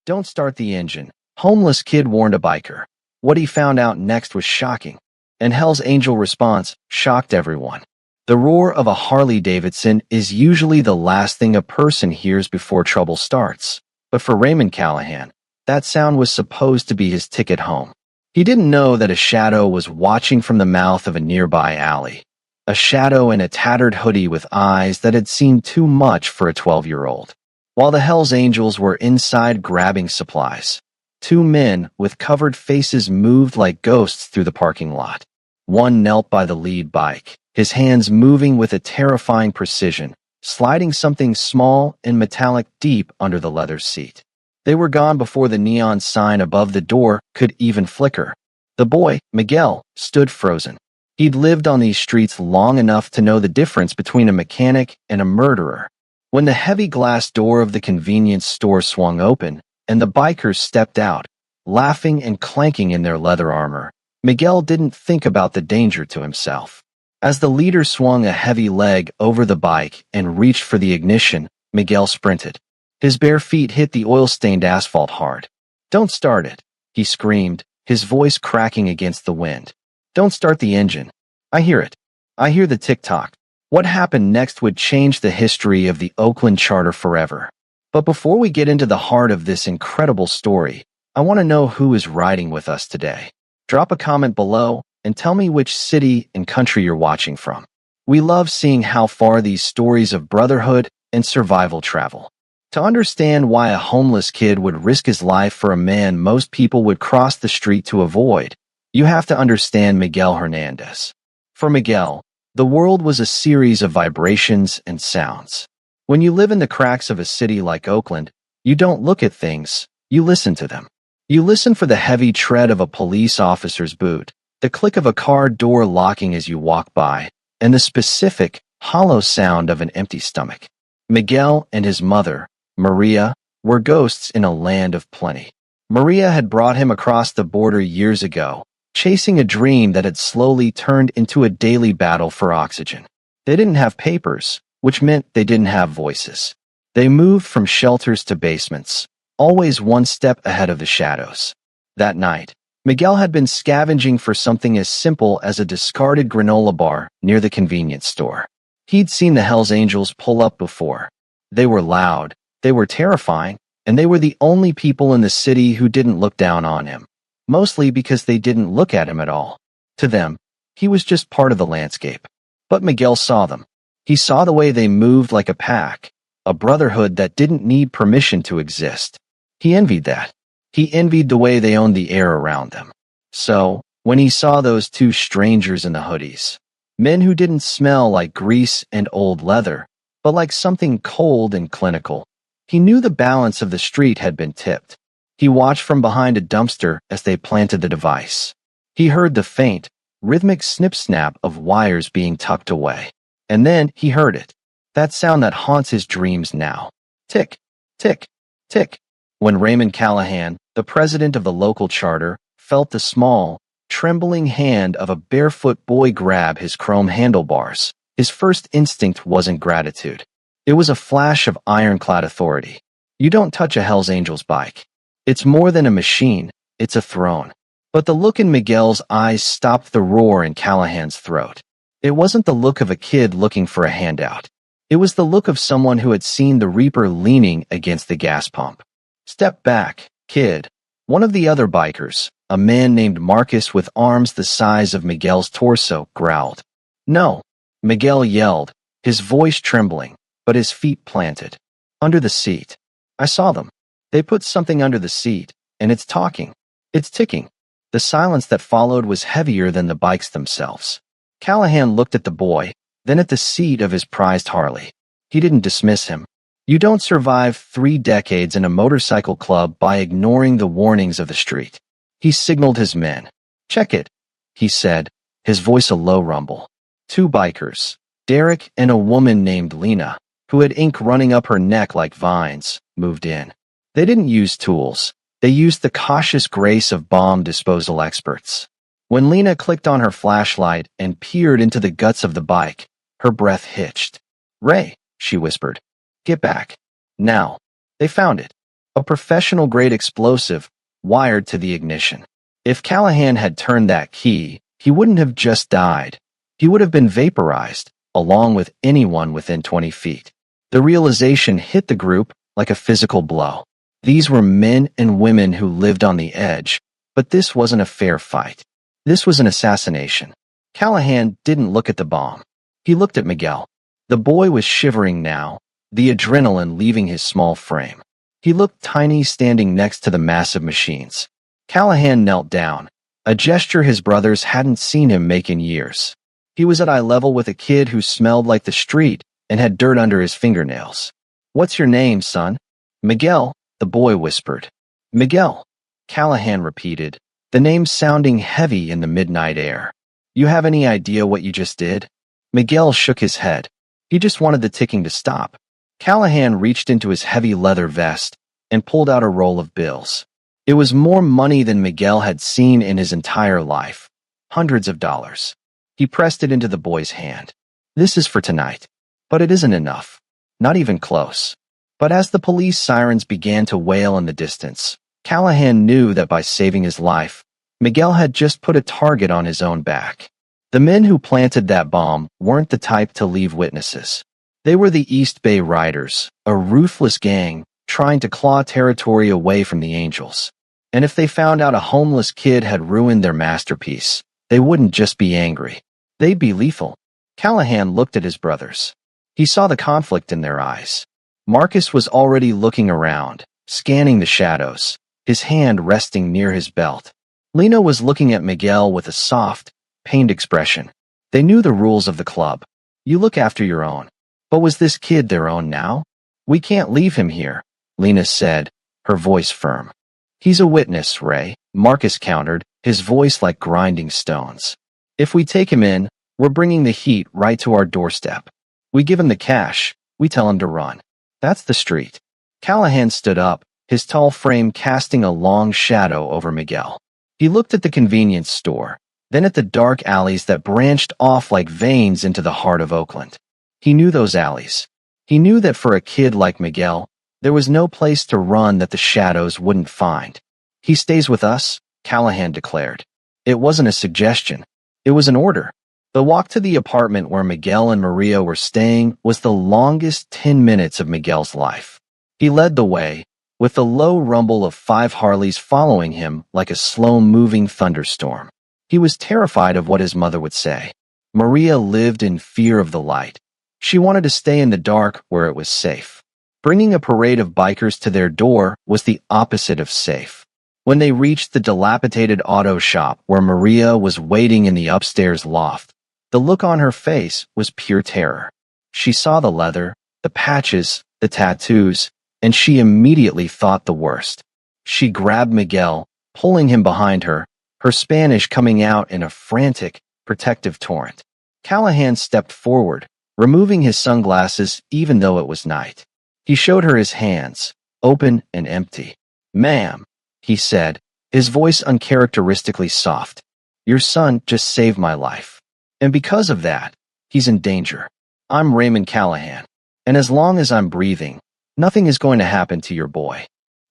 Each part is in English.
Don't start the engine. Homeless kid warned a biker. What he found out next was shocking. And Hell's Angel response shocked everyone. The roar of a Harley-Davidson is usually the last thing a person hears before trouble starts. But for Raymond Callahan, that sound was supposed to be his ticket home. He didn't know that a shadow was watching from the mouth of a nearby alley. A shadow in a tattered hoodie with eyes that had seen too much for a 12-year-old. While the Hells Angels were inside grabbing supplies, two men with covered faces moved like ghosts through the parking lot. One knelt by the lead bike, his hands moving with a terrifying precision, sliding something small and metallic deep under the leather seat. They were gone before the neon sign above the door could even flicker. The boy, Miguel, stood frozen. He'd lived on these streets long enough to know the difference between a mechanic and a murderer. When the heavy glass door of the convenience store swung open and the bikers stepped out, laughing and clanking in their leather armor, Miguel didn't think about the danger to himself. As the leader swung a heavy leg over the bike and reached for the ignition, Miguel sprinted. His bare feet hit the oil-stained asphalt hard. "Don't start it," he screamed, his voice cracking against the wind. "Don't start the engine. I hear it. I hear the tick-tock." What happened next would change the history of the Oakland Charter forever. But before we get into the heart of this incredible story, I want to know who is riding with us today. Drop a comment below and tell me which city and country you're watching from. We love seeing how far these stories of brotherhood and survival travel. To understand why a homeless kid would risk his life for a man most people would cross the street to avoid, you have to understand Miguel Hernandez. For Miguel, the world was a series of vibrations and sounds. When you live in the cracks of a city like Oakland, you don't look at things, you listen to them. You listen for the heavy tread of a police officer's boot, the click of a car door locking as you walk by, and the specific, hollow sound of an empty stomach. Miguel and his mother, Maria, were ghosts in a land of plenty. Maria had brought him across the border years ago, chasing a dream that had slowly turned into a daily battle for oxygen. They didn't have papers, which meant they didn't have voices. They moved from shelters to basements, always one step ahead of the shadows. That night, Miguel had been scavenging for something as simple as a discarded granola bar near the convenience store. He'd seen the Hells Angels pull up before. They were loud, they were terrifying, and they were the only people in the city who didn't look down on him. Mostly because they didn't look at him at all. To them, he was just part of the landscape. But Miguel saw them. He saw the way they moved like a pack, a brotherhood that didn't need permission to exist. He envied that. He envied the way they owned the air around them. So, when he saw those two strangers in the hoodies, men who didn't smell like grease and old leather, but like something cold and clinical, he knew the balance of the street had been tipped. He watched from behind a dumpster as they planted the device. He heard the faint, rhythmic snip-snap of wires being tucked away. And then he heard it. That sound that haunts his dreams now. Tick, tick, tick. When Raymond Callahan, the president of the local charter, felt the small, trembling hand of a barefoot boy grab his chrome handlebars, his first instinct wasn't gratitude. It was a flash of ironclad authority. You don't touch a Hells Angels bike. It's more than a machine, it's a throne. But the look in Miguel's eyes stopped the roar in Callahan's throat. It wasn't the look of a kid looking for a handout. It was the look of someone who had seen the Reaper leaning against the gas pump. "Step back, kid." One of the other bikers, a man named Marcus with arms the size of Miguel's torso, growled. "No," Miguel yelled, his voice trembling, but his feet planted. "Under the seat. I saw them. They put something under the seat, and it's talking. It's ticking." The silence that followed was heavier than the bikes themselves. Callahan looked at the boy, then at the seat of his prized Harley. He didn't dismiss him. You don't survive 3 decades in a motorcycle club by ignoring the warnings of the street. He signaled his men. "Check it," he said, his voice a low rumble. 2 bikers, Derek and a woman named Lena, who had ink running up her neck like vines, moved in. They didn't use tools. They used the cautious grace of bomb disposal experts. When Lena clicked on her flashlight and peered into the guts of the bike, her breath hitched. "Ray," she whispered. "Get back. Now." They found it. a professional-grade explosive wired to the ignition. If Callahan had turned that key, he wouldn't have just died. He would have been vaporized, along with anyone within 20 feet. The realization hit the group like a physical blow. These were men and women who lived on the edge, but this wasn't a fair fight. This was an assassination. Callahan didn't look at the bomb. He looked at Miguel. The boy was shivering now, the adrenaline leaving his small frame. He looked tiny standing next to the massive machines. Callahan knelt down, a gesture his brothers hadn't seen him make in years. He was at eye level with a kid who smelled like the street and had dirt under his fingernails. "What's your name, son?" "Miguel," the boy whispered. "Miguel," Callahan repeated, the name sounding heavy in the midnight air. "You have any idea what you just did?" Miguel shook his head. He just wanted the ticking to stop. Callahan reached into his heavy leather vest and pulled out a roll of bills. It was more money than Miguel had seen in his entire life. Hundreds of dollars. He pressed it into the boy's hand. "This is for tonight." But it isn't enough. Not even close. But as the police sirens began to wail in the distance, Callahan knew that by saving his life, Miguel had just put a target on his own back. The men who planted that bomb weren't the type to leave witnesses. They were the East Bay Riders, a ruthless gang trying to claw territory away from the Angels. And if they found out a homeless kid had ruined their masterpiece, they wouldn't just be angry. They'd be lethal. Callahan looked at his brothers. He saw the conflict in their eyes. Marcus was already looking around, scanning the shadows, his hand resting near his belt. Lena was looking at Miguel with a soft, pained expression. They knew the rules of the club. You look after your own. But was this kid their own now? "We can't leave him here," Lena said, her voice firm. "He's a witness, Ray," Marcus countered, his voice like grinding stones. "If we take him in, we're bringing the heat right to our doorstep. We give him the cash, we tell him to run. That's the street." Callahan stood up, his tall frame casting a long shadow over Miguel. He looked at the convenience store, then at the dark alleys that branched off like veins into the heart of Oakland. He knew those alleys. He knew that for a kid like Miguel, there was no place to run that the shadows wouldn't find. "He stays with us," Callahan declared. It wasn't a suggestion. It was an order. The walk to the apartment where Miguel and Maria were staying was the longest 10 minutes of Miguel's life. He led the way, with the low rumble of 5 Harleys following him like a slow-moving thunderstorm. He was terrified of what his mother would say. Maria lived in fear of the light. She wanted to stay in the dark where it was safe. Bringing a parade of bikers to their door was the opposite of safe. When they reached the dilapidated auto shop where Maria was waiting in the upstairs loft, the look on her face was pure terror. She saw the leather, the patches, the tattoos, and she immediately thought the worst. She grabbed Miguel, pulling him behind her, her Spanish coming out in a frantic, protective torrent. Callahan stepped forward, removing his sunglasses even though it was night. He showed her his hands, open and empty. "Ma'am," he said, his voice uncharacteristically soft. "Your son just saved my life. And because of that, he's in danger. I'm Raymond Callahan. And as long as I'm breathing, nothing is going to happen to your boy."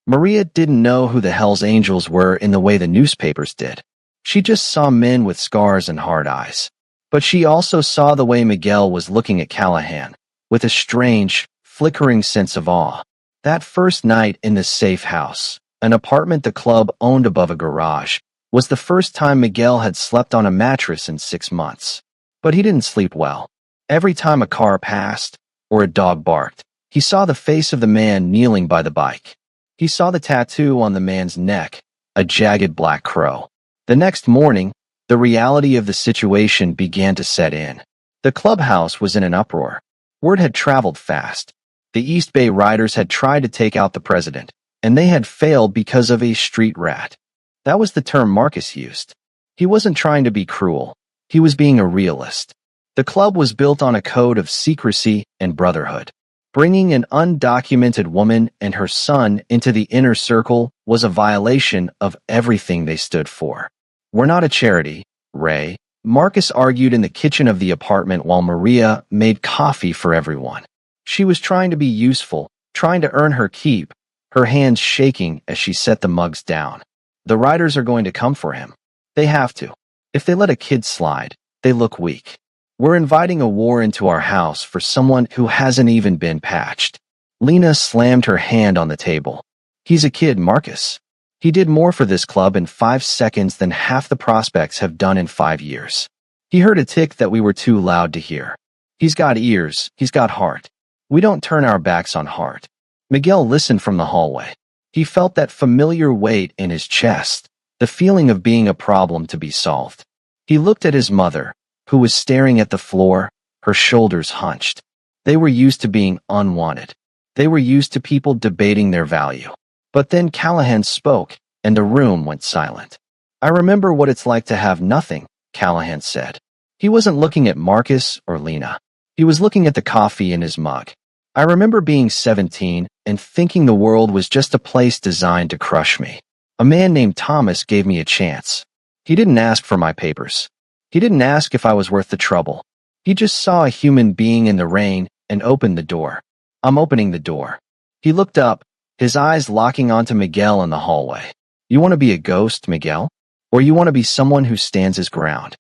Maria didn't know who the Hells Angels were in the way the newspapers did. She just saw men with scars and hard eyes. But she also saw the way Miguel was looking at Callahan, with a strange, flickering sense of awe. That first night in the safe house, an apartment the club owned above a garage, was the first time Miguel had slept on a mattress in 6 months. But he didn't sleep well. Every time a car passed, or a dog barked, he saw the face of the man kneeling by the bike. He saw the tattoo on the man's neck, a jagged black crow. The next morning, the reality of the situation began to set in. The clubhouse was in an uproar. Word had traveled fast. The East Bay Riders had tried to take out the president, and they had failed because of a street rat. That was the term Marcus used. He wasn't trying to be cruel. He was being a realist. The club was built on a code of secrecy and brotherhood. Bringing an undocumented woman and her son into the inner circle was a violation of everything they stood for. "We're not a charity, Ray," Marcus argued in the kitchen of the apartment while Maria made coffee for everyone. She was trying to be useful, trying to earn her keep, her hands shaking as she set the mugs down. The riders are going to come for him. They have to. If they let a kid slide, they look weak. We're inviting a war into our house for someone who hasn't even been patched. Lena slammed her hand on the table. He's a kid, Marcus. He did more for this club in 5 seconds than half the prospects have done in 5 years. He heard a tick that we were too loud to hear. He's got ears, he's got heart. We don't turn our backs on heart. Miguel listened from the hallway. He felt that familiar weight in his chest, the feeling of being a problem to be solved. He looked at his mother, who was staring at the floor, her shoulders hunched. They were used to being unwanted. They were used to people debating their value. But then Callahan spoke, and the room went silent. I remember what it's like to have nothing, Callahan said. He wasn't looking at Marcus or Lena. He was looking at the coffee in his mug. I remember being 17 and thinking the world was just a place designed to crush me. A man named Thomas gave me a chance. He didn't ask for my papers. He didn't ask if I was worth the trouble. He just saw a human being in the rain and opened the door. I'm opening the door. He looked up, his eyes locking onto Miguel in the hallway. You want to be a ghost, Miguel? Or you want to be someone who stands his ground?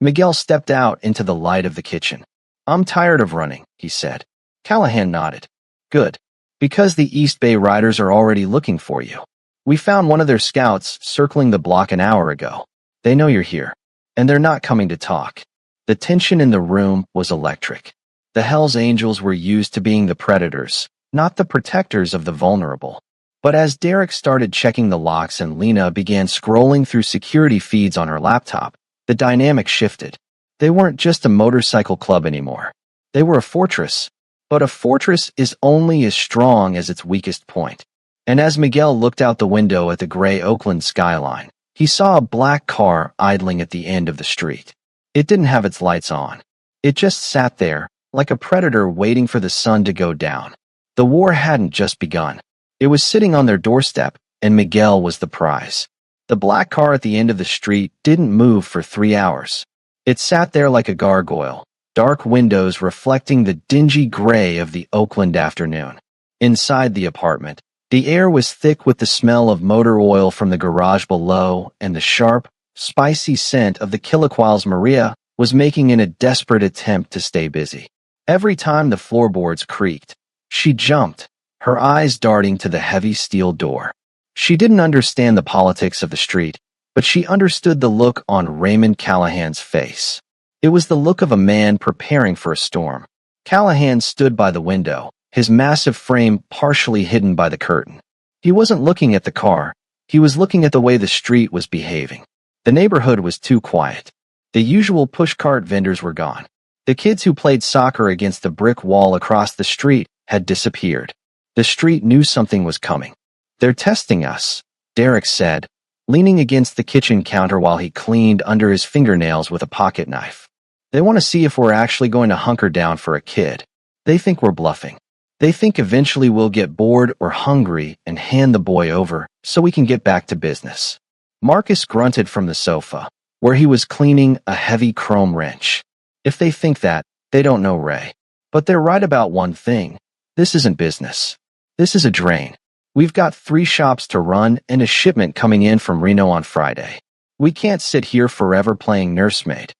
Miguel stepped out into the light of the kitchen. I'm tired of running, he said. Callahan nodded. Good. Because the East Bay Riders are already looking for you. We found one of their scouts circling the block an hour ago. They know you're here. And they're not coming to talk. The tension in the room was electric. The Hells Angels were used to being the predators, not the protectors of the vulnerable. But as Derek started checking the locks and Lena began scrolling through security feeds on her laptop, the dynamic shifted. They weren't just a motorcycle club anymore. They were a fortress. But a fortress is only as strong as its weakest point. And as Miguel looked out the window at the gray Oakland skyline, he saw a black car idling at the end of the street. It didn't have its lights on. It just sat there, like a predator waiting for the sun to go down. The war hadn't just begun. It was sitting on their doorstep, and Miguel was the prize. The black car at the end of the street didn't move for 3 hours. It sat there like a gargoyle, dark windows reflecting the dingy gray of the Oakland afternoon. Inside the apartment, the air was thick with the smell of motor oil from the garage below, and the sharp, spicy scent of the Killaquils Maria was making in a desperate attempt to stay busy. Every time the floorboards creaked, she jumped, her eyes darting to the heavy steel door. She didn't understand the politics of the street, but she understood the look on Raymond Callahan's face. It was the look of a man preparing for a storm. Callahan stood by the window, his massive frame partially hidden by the curtain. He wasn't looking at the car. He was looking at the way the street was behaving. The neighborhood was too quiet. The usual pushcart vendors were gone. The kids who played soccer against the brick wall across the street had disappeared. The street knew something was coming. They're testing us, Derek said, leaning against the kitchen counter while he cleaned under his fingernails with a pocket knife. They want to see if we're actually going to hunker down for a kid. They think we're bluffing. They think eventually we'll get bored or hungry and hand the boy over so we can get back to business. Marcus grunted from the sofa, where he was cleaning a heavy chrome wrench. If they think that, they don't know Ray. But they're right about one thing. This isn't business. This is a drain. We've got 3 shops to run and a shipment coming in from Reno on Friday. We can't sit here forever playing nursemaid.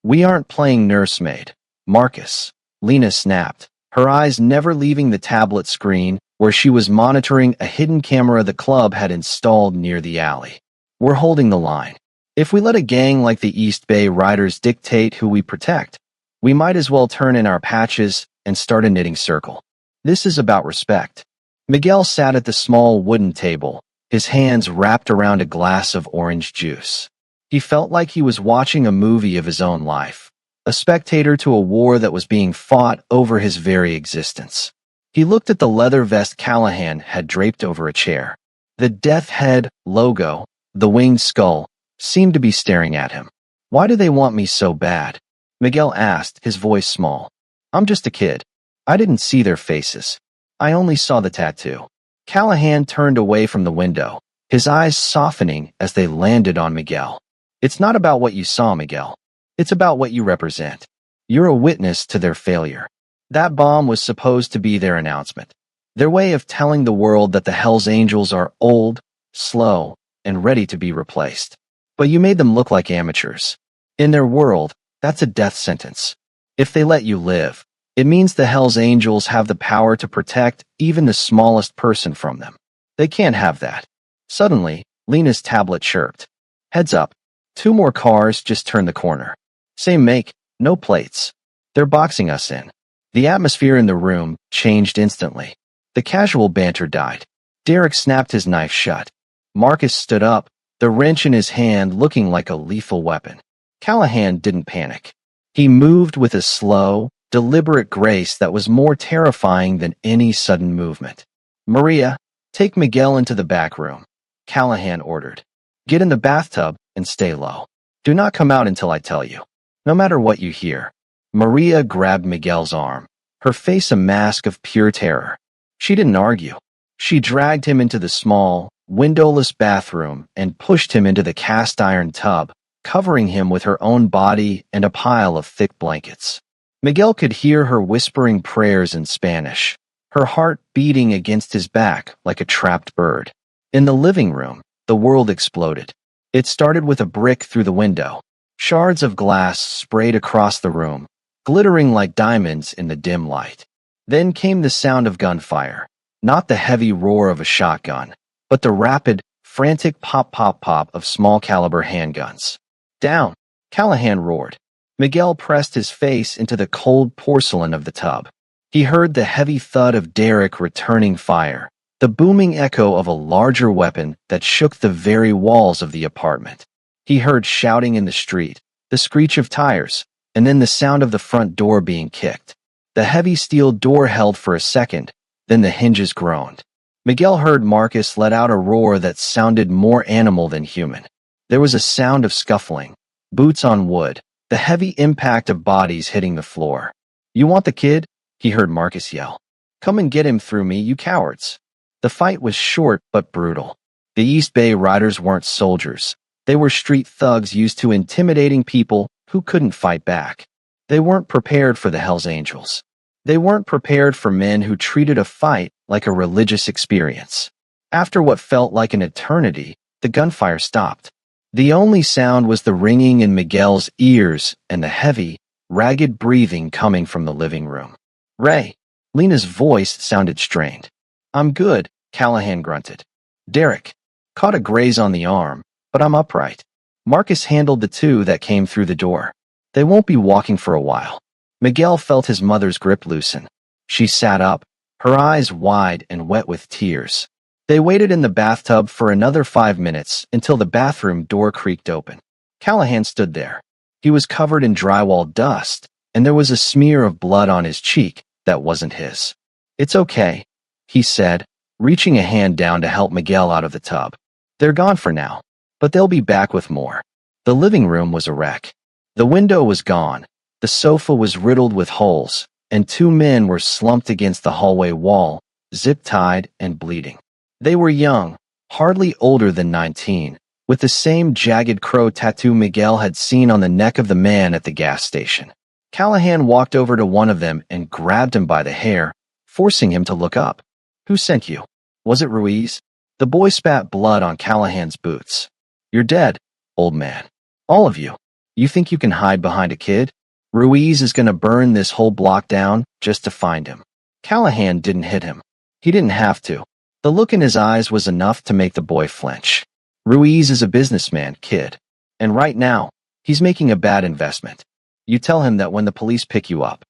We aren't playing nursemaid, Marcus. Lena snapped, her eyes never leaving the tablet screen where she was monitoring a hidden camera the club had installed near the alley. We're holding the line. If we let a gang like the East Bay Riders dictate who we protect, we might as well turn in our patches and start a knitting circle. This is about respect. Miguel sat at the small wooden table, his hands wrapped around a glass of orange juice. He felt like he was watching a movie of his own life, a spectator to a war that was being fought over his very existence. He looked at the leather vest Callahan had draped over a chair. The Death Head logo, the winged skull, seemed to be staring at him. Why do they want me so bad? Miguel asked, his voice small. I'm just a kid. I didn't see their faces. I only saw the tattoo. Callahan turned away from the window, his eyes softening as they landed on Miguel. It's not about what you saw, Miguel. It's about what you represent. You're a witness to their failure. That bomb was supposed to be their announcement. Their way of telling the world that the Hells Angels are old, slow, and ready to be replaced. But you made them look like amateurs. In their world, that's a death sentence. If they let you live, it means the Hells Angels have the power to protect even the smallest person from them. They can't have that. Suddenly, Lena's tablet chirped. Heads up. 2 more cars just turned the corner. Same make, no plates. They're boxing us in. The atmosphere in the room changed instantly. The casual banter died. Derek snapped his knife shut. Marcus stood up, the wrench in his hand looking like a lethal weapon. Callahan didn't panic. He moved with a slow, deliberate grace that was more terrifying than any sudden movement. Maria, take Miguel into the back room, Callahan ordered. Get in the bathtub and stay low. Do not come out until I tell you. No matter what you hear. Maria grabbed Miguel's arm, her face a mask of pure terror. She didn't argue. She dragged him into the small, windowless bathroom and pushed him into the cast-iron tub, covering him with her own body and a pile of thick blankets. Miguel could hear her whispering prayers in Spanish, her heart beating against his back like a trapped bird. In the living room, the world exploded. It started with a brick through the window. Shards of glass sprayed across the room, glittering like diamonds in the dim light. Then came the sound of gunfire, not the heavy roar of a shotgun, but the rapid, frantic pop-pop-pop of small-caliber handguns. Down, Callahan roared. Miguel pressed his face into the cold porcelain of the tub. He heard the heavy thud of Derek returning fire, the booming echo of a larger weapon that shook the very walls of the apartment. He heard shouting in the street, the screech of tires, and then the sound of the front door being kicked. The heavy steel door held for a second, then the hinges groaned. Miguel heard Marcus let out a roar that sounded more animal than human. There was a sound of scuffling, boots on wood, the heavy impact of bodies hitting the floor. You want the kid? He heard Marcus yell. Come and get him through me, you cowards. The fight was short but brutal. The East Bay Riders weren't soldiers. They were street thugs used to intimidating people who couldn't fight back. They weren't prepared for the Hells Angels. They weren't prepared for men who treated a fight like a religious experience. After what felt like an eternity, the gunfire stopped. The only sound was the ringing in Miguel's ears and the heavy, ragged breathing coming from the living room. Ray. Lena's voice sounded strained. I'm good, Callahan grunted. Derek. Caught a graze on the arm, but I'm upright. Marcus handled the 2 that came through the door. They won't be walking for a while. Miguel felt his mother's grip loosen. She sat up, her eyes wide and wet with tears. They waited in the bathtub for another 5 minutes until the bathroom door creaked open. Callahan stood there. He was covered in drywall dust, and there was a smear of blood on his cheek that wasn't his. It's okay, he said, reaching a hand down to help Miguel out of the tub. They're gone for now, but they'll be back with more. The living room was a wreck. The window was gone. The sofa was riddled with holes, and 2 men were slumped against the hallway wall, zip-tied and bleeding. They were young, hardly older than 19, with the same jagged crow tattoo Miguel had seen on the neck of the man at the gas station. Callahan walked over to one of them and grabbed him by the hair, forcing him to look up. Who sent you? Was it Ruiz? The boy spat blood on Callahan's boots. You're dead, old man. All of you. You think you can hide behind a kid? Ruiz is going to burn this whole block down just to find him. Callahan didn't hit him. He didn't have to. The look in his eyes was enough to make the boy flinch. Ruiz is a businessman, kid. And right now, he's making a bad investment. You tell him that when the police pick you up.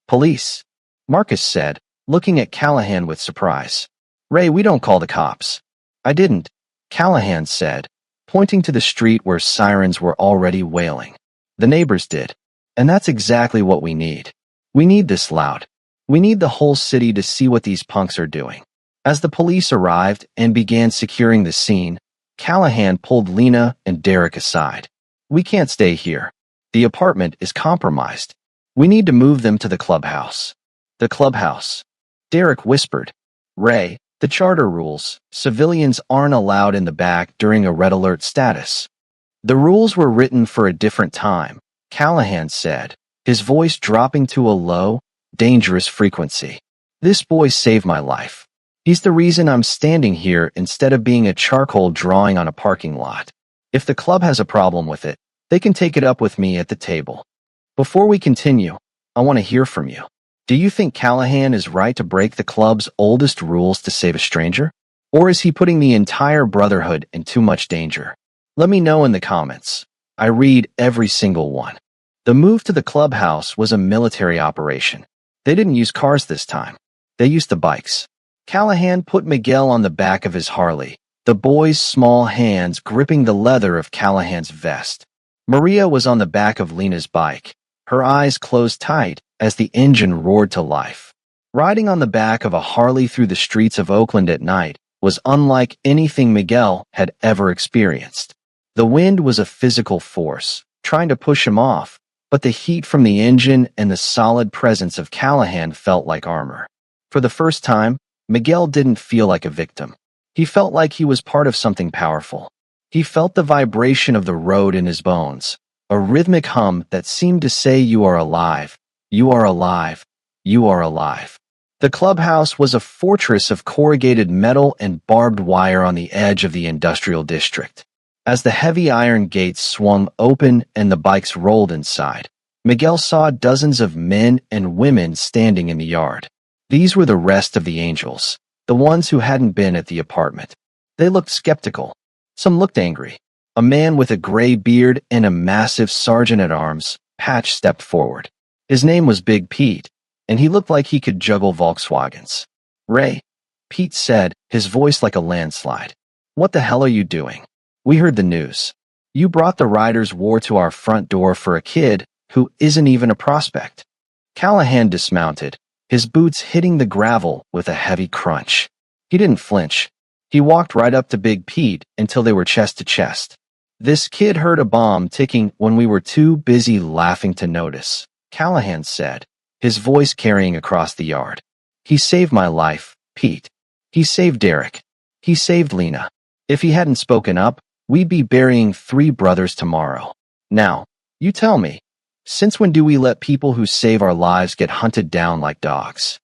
Police? Marcus said, looking at Callahan with surprise. Ray, we don't call the cops. I didn't, Callahan said, pointing to the street where sirens were already wailing. The neighbors did. And that's exactly what we need. We need this loud. We need the whole city to see what these punks are doing. As the police arrived and began securing the scene, Callahan pulled Lena and Derek aside. We can't stay here. The apartment is compromised. We need to move them to the clubhouse. The clubhouse. Derek whispered. Ray, the charter rules, civilians aren't allowed in the back during a red alert status. The rules were written for a different time, Callahan said, his voice dropping to a low, dangerous frequency. This boy saved my life. He's the reason I'm standing here instead of being a charcoal drawing on a parking lot. If the club has a problem with it, they can take it up with me at the table. Before we continue, I want to hear from you. Do you think Callahan is right to break the club's oldest rules to save a stranger? Or is he putting the entire brotherhood in too much danger? Let me know in the comments. I read every single one. The move to the clubhouse was a military operation. They didn't use cars this time. They used the bikes. Callahan put Miguel on the back of his Harley, the boy's small hands gripping the leather of Callahan's vest. Maria was on the back of Lena's bike, her eyes closed tight as the engine roared to life. Riding on the back of a Harley through the streets of Oakland at night was unlike anything Miguel had ever experienced. The wind was a physical force, trying to push him off, but the heat from the engine and the solid presence of Callahan felt like armor. For the first time, Miguel didn't feel like a victim. He felt like he was part of something powerful. He felt the vibration of the road in his bones, a rhythmic hum that seemed to say, "You are alive, you are alive, you are alive." The clubhouse was a fortress of corrugated metal and barbed wire on the edge of the industrial district. As the heavy iron gates swung open and the bikes rolled inside, Miguel saw dozens of men and women standing in the yard. These were the rest of the angels, the ones who hadn't been at the apartment. They looked skeptical. Some looked angry. A man with a gray beard and a massive sergeant-at-arms patch stepped forward. His name was Big Pete, and he looked like he could juggle Volkswagens. "Ray," Pete said, his voice like a landslide. "What the hell are you doing? We heard the news. You brought the Riders' War to our front door for a kid who isn't even a prospect." Callahan dismounted, his boots hitting the gravel with a heavy crunch. He didn't flinch. He walked right up to Big Pete until they were chest to chest. "This kid heard a bomb ticking when we were too busy laughing to notice," Callahan said, his voice carrying across the yard. "He saved my life, Pete. He saved Derek. He saved Lena. If he hadn't spoken up, we'd be burying 3 brothers tomorrow. Now, you tell me, since when do we let people who save our lives get hunted down like dogs?"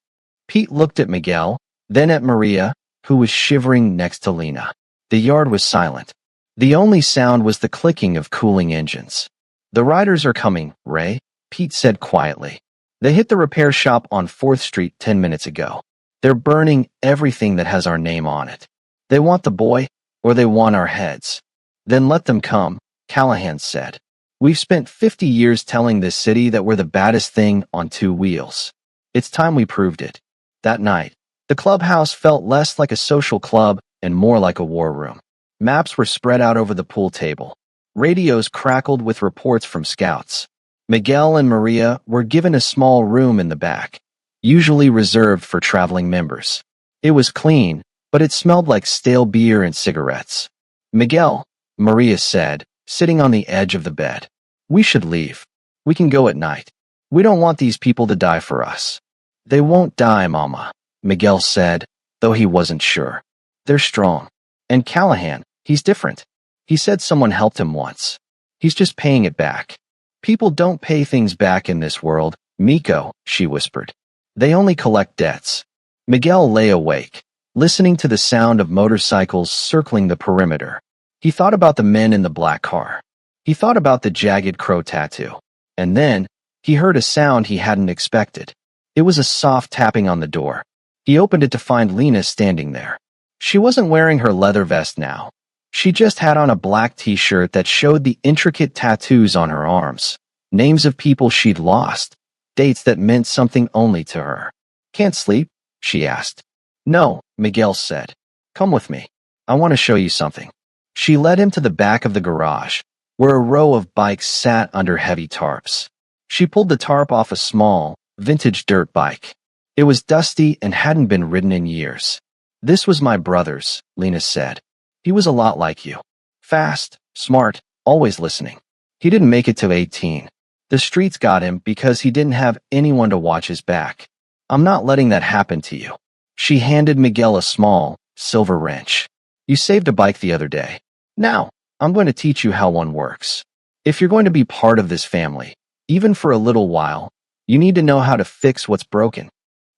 Pete looked at Miguel, then at Maria, who was shivering next to Lena. The yard was silent. The only sound was the clicking of cooling engines. "The Riders are coming, Ray," Pete said quietly. "They hit the repair shop on 4th Street 10 minutes ago. They're burning everything that has our name on it. They want the boy, or they want our heads." "Then let them come," Callahan said. "We've spent 50 years telling this city that we're the baddest thing on 2 wheels. It's time we proved it." That night, the clubhouse felt less like a social club and more like a war room. Maps were spread out over the pool table. Radios crackled with reports from scouts. Miguel and Maria were given a small room in the back, usually reserved for traveling members. It was clean, but it smelled like stale beer and cigarettes. "Miguel," Maria said, sitting on the edge of the bed, "we should leave. We can go at night. We don't want these people to die for us." "They won't die, Mama," Miguel said, though he wasn't sure. "They're strong. And Callahan, he's different. He said someone helped him once. He's just paying it back." "People don't pay things back in this world, Miko," she whispered. "They only collect debts." Miguel lay awake, listening to the sound of motorcycles circling the perimeter. He thought about the men in the black car. He thought about the jagged crow tattoo. And then, he heard a sound he hadn't expected. It was a soft tapping on the door. He opened it to find Lena standing there. She wasn't wearing her leather vest now. She just had on a black t-shirt that showed the intricate tattoos on her arms, names of people she'd lost, dates that meant something only to her. "Can't sleep?" she asked. "No," Miguel said. "Come with me. I want to show you something." She led him to the back of the garage, where a row of bikes sat under heavy tarps. She pulled the tarp off a small, vintage dirt bike. It was dusty and hadn't been ridden in years. "This was my brother's," Lena said. "He was a lot like you. Fast, smart, always listening. He didn't make it to 18. The streets got him because he didn't have anyone to watch his back. I'm not letting that happen to you." She handed Miguel a small, silver wrench. "You saved a bike the other day. Now, I'm going to teach you how one works. If you're going to be part of this family, even for a little while, you need to know how to fix what's broken."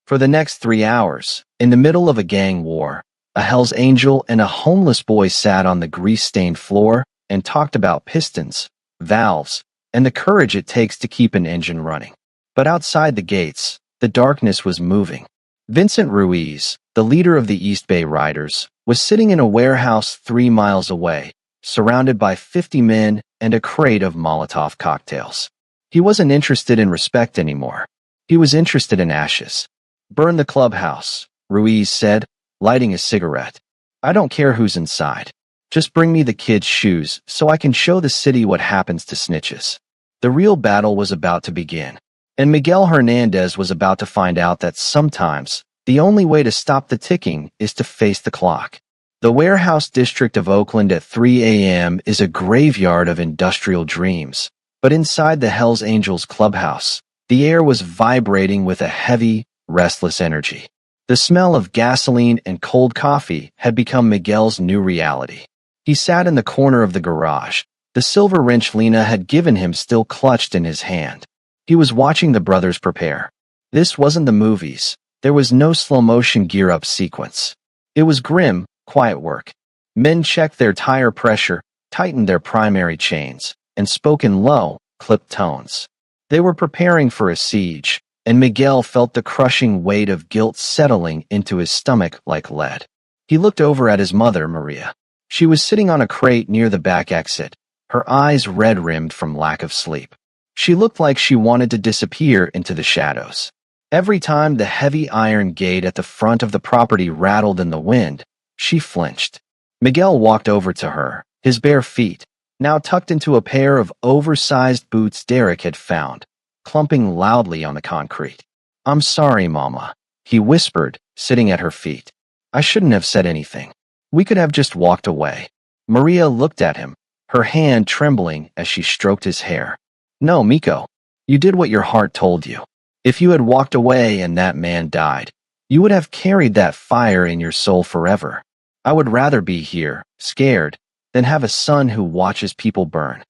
For the next 3 hours, in the middle of a gang war, a Hell's Angel and a homeless boy sat on the grease-stained floor and talked about pistons, valves, and the courage it takes to keep an engine running. But outside the gates, the darkness was moving. Vincent Ruiz, the leader of the East Bay Riders, was sitting in a warehouse 3 miles away, surrounded by 50 men and a crate of Molotov cocktails. He wasn't interested in respect anymore. He was interested in ashes. "Burn the clubhouse," Ruiz said, lighting a cigarette. "I don't care who's inside. Just bring me the kids' shoes so I can show the city what happens to snitches." The real battle was about to begin, and Miguel Hernandez was about to find out that sometimes the only way to stop the ticking is to face the clock. The warehouse district of Oakland at 3 a.m. is a graveyard of industrial dreams, but inside the Hells Angels clubhouse, the air was vibrating with a heavy, restless energy. The smell of gasoline and cold coffee had become Miguel's new reality. He sat in the corner of the garage, the silver wrench Lena had given him still clutched in his hand. He was watching the brothers prepare. This wasn't the movies. There was no slow-motion gear-up sequence. It was grim, quiet work. Men checked their tire pressure, tightened their primary chains, and spoke in low, clipped tones. They were preparing for a siege, and Miguel felt the crushing weight of guilt settling into his stomach like lead. He looked over at his mother, Maria. She was sitting on a crate near the back exit, her eyes red-rimmed from lack of sleep. She looked like she wanted to disappear into the shadows. Every time the heavy iron gate at the front of the property rattled in the wind, she flinched. Miguel walked over to her, his bare feet, now tucked into a pair of oversized boots Derek had found, clumping loudly on the concrete. "I'm sorry, Mama," he whispered, sitting at her feet. "I shouldn't have said anything. We could have just walked away." Maria looked at him, her hand trembling as she stroked his hair. "No, Miko. You did what your heart told you. If you had walked away and that man died, you would have carried that fire in your soul forever. I would rather be here, scared, than have a son who watches people burn."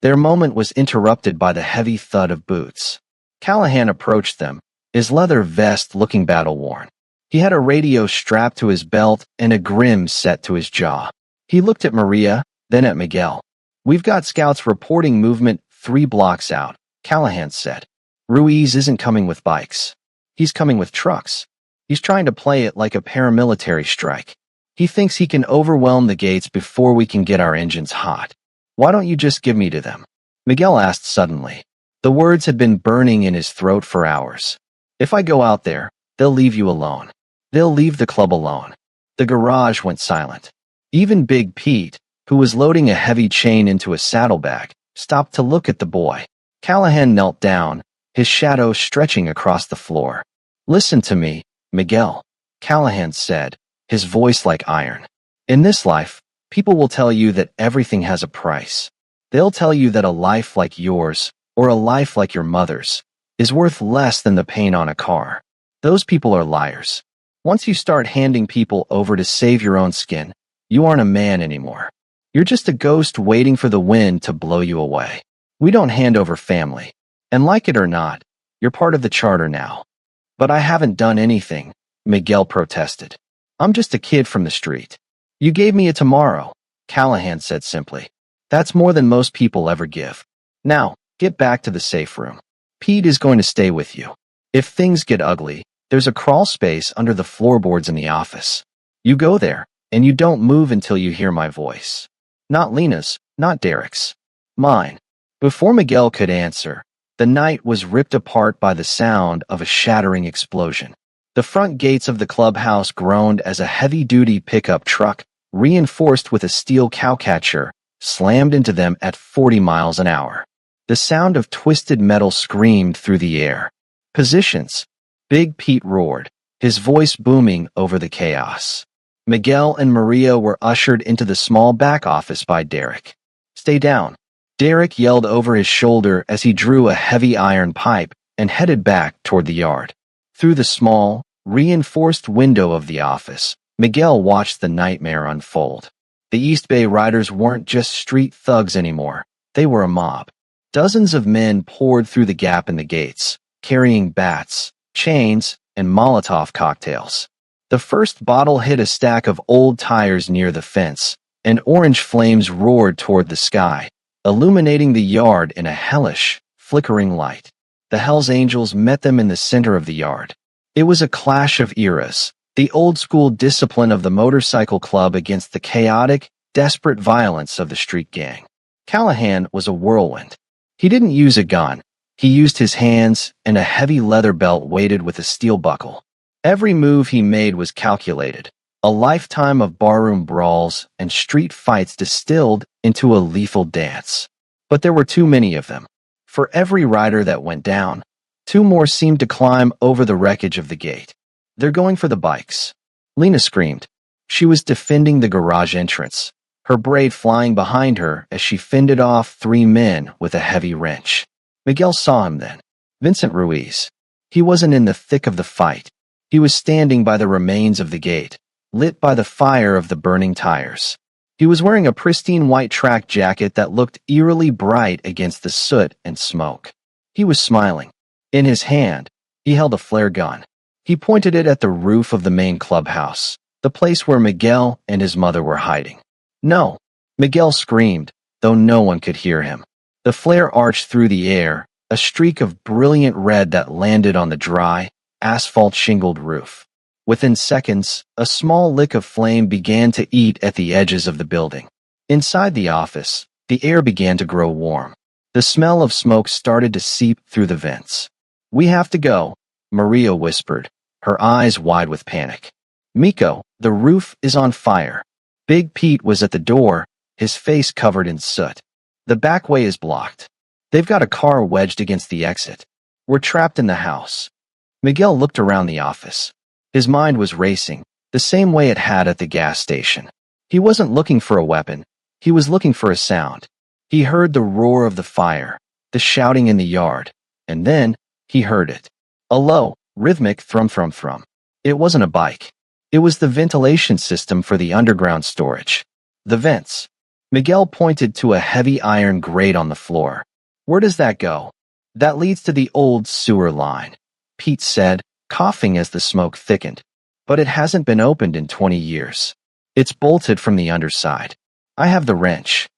Their moment was interrupted by the heavy thud of boots. Callahan approached them, his leather vest looking battle-worn. He had a radio strapped to his belt and a grin set to his jaw. He looked at Maria, then at Miguel. "We've got scouts reporting movement 3 blocks out," Callahan said. "Ruiz isn't coming with bikes. He's coming with trucks. He's trying to play it like a paramilitary strike. He thinks he can overwhelm the gates before we can get our engines hot. Why don't you just give me to them?" Miguel asked suddenly. The words had been burning in his throat for hours. "If I go out there, they'll leave you alone. They'll leave the club alone." The garage went silent. Even Big Pete, who was loading a heavy chain into a saddlebag, stopped to look at the boy. Callahan knelt down, his shadow stretching across the floor. "Listen to me, Miguel," Callahan said, his voice like iron. "In this life, people will tell you that everything has a price. They'll tell you that a life like yours, or a life like your mother's, is worth less than the paint on a car. Those people are liars. Once you start handing people over to save your own skin, you aren't a man anymore. You're just a ghost waiting for the wind to blow you away. We don't hand over family. And like it or not, you're part of the charter now." "But I haven't done anything," Miguel protested. "I'm just a kid from the street." "You gave me a tomorrow," Callahan said simply. "That's more than most people ever give. Now, get back to the safe room. Pete is going to stay with you. If things get ugly, there's a crawl space under the floorboards in the office. You go there, and you don't move until you hear my voice. Not Lena's, not Derek's. Mine." Before Miguel could answer, the night was ripped apart by the sound of a shattering explosion. The front gates of the clubhouse groaned as a heavy-duty pickup truck, reinforced with a steel cowcatcher, slammed into them at 40 miles an hour. The sound of twisted metal screamed through the air. "Positions!" Big Pete roared, his voice booming over the chaos. Miguel and Maria were ushered into the small back office by Derek. "Stay down," Derek yelled over his shoulder as he drew a heavy iron pipe and headed back toward the yard. Through the small, reinforced window of the office, Miguel watched the nightmare unfold. The East Bay Riders weren't just street thugs anymore. They were a mob. Dozens of men poured through the gap in the gates, carrying bats, chains, and Molotov cocktails. The first bottle hit a stack of old tires near the fence, and orange flames roared toward the sky, illuminating the yard in a hellish, flickering light. The Hells Angels met them in the center of the yard. It was a clash of eras, the old-school discipline of the motorcycle club against the chaotic, desperate violence of the street gang. Callahan was a whirlwind. He didn't use a gun. He used his hands and a heavy leather belt weighted with a steel buckle. Every move he made was calculated, a lifetime of barroom brawls and street fights distilled into a lethal dance. But there were too many of them. For every rider that went down, two more seemed to climb over the wreckage of the gate. "They're going for the bikes," Lena screamed. She was defending the garage entrance, her braid flying behind her as she fended off three men with a heavy wrench. Miguel saw him then. Vincent Ruiz. He wasn't in the thick of the fight. He was standing by the remains of the gate, lit by the fire of the burning tires. He was wearing a pristine white track jacket that looked eerily bright against the soot and smoke. He was smiling. In his hand, he held a flare gun. He pointed it at the roof of the main clubhouse, the place where Miguel and his mother were hiding. "No!" Miguel screamed, though no one could hear him. The flare arched through the air, a streak of brilliant red that landed on the dry, asphalt-shingled roof. Within seconds, a small lick of flame began to eat at the edges of the building. Inside the office, the air began to grow warm. The smell of smoke started to seep through the vents. "We have to go," Maria whispered, her eyes wide with panic. "Miko, the roof is on fire." Big Pete was at the door, his face covered in soot. "The back way is blocked. They've got a car wedged against the exit. We're trapped in the house." Miguel looked around the office. His mind was racing, the same way it had at the gas station. He wasn't looking for a weapon. He was looking for a sound. He heard the roar of the fire, the shouting in the yard, and then he heard it. A low, rhythmic thrum-thrum-thrum. It wasn't a bike. It was the ventilation system for the underground storage. The vents. Miguel pointed to a heavy iron grate on the floor. "Where does that go?" "That leads to the old sewer line," Pete said, coughing as the smoke thickened. "But it hasn't been opened in 20 years. It's bolted from the underside. I have the wrench,"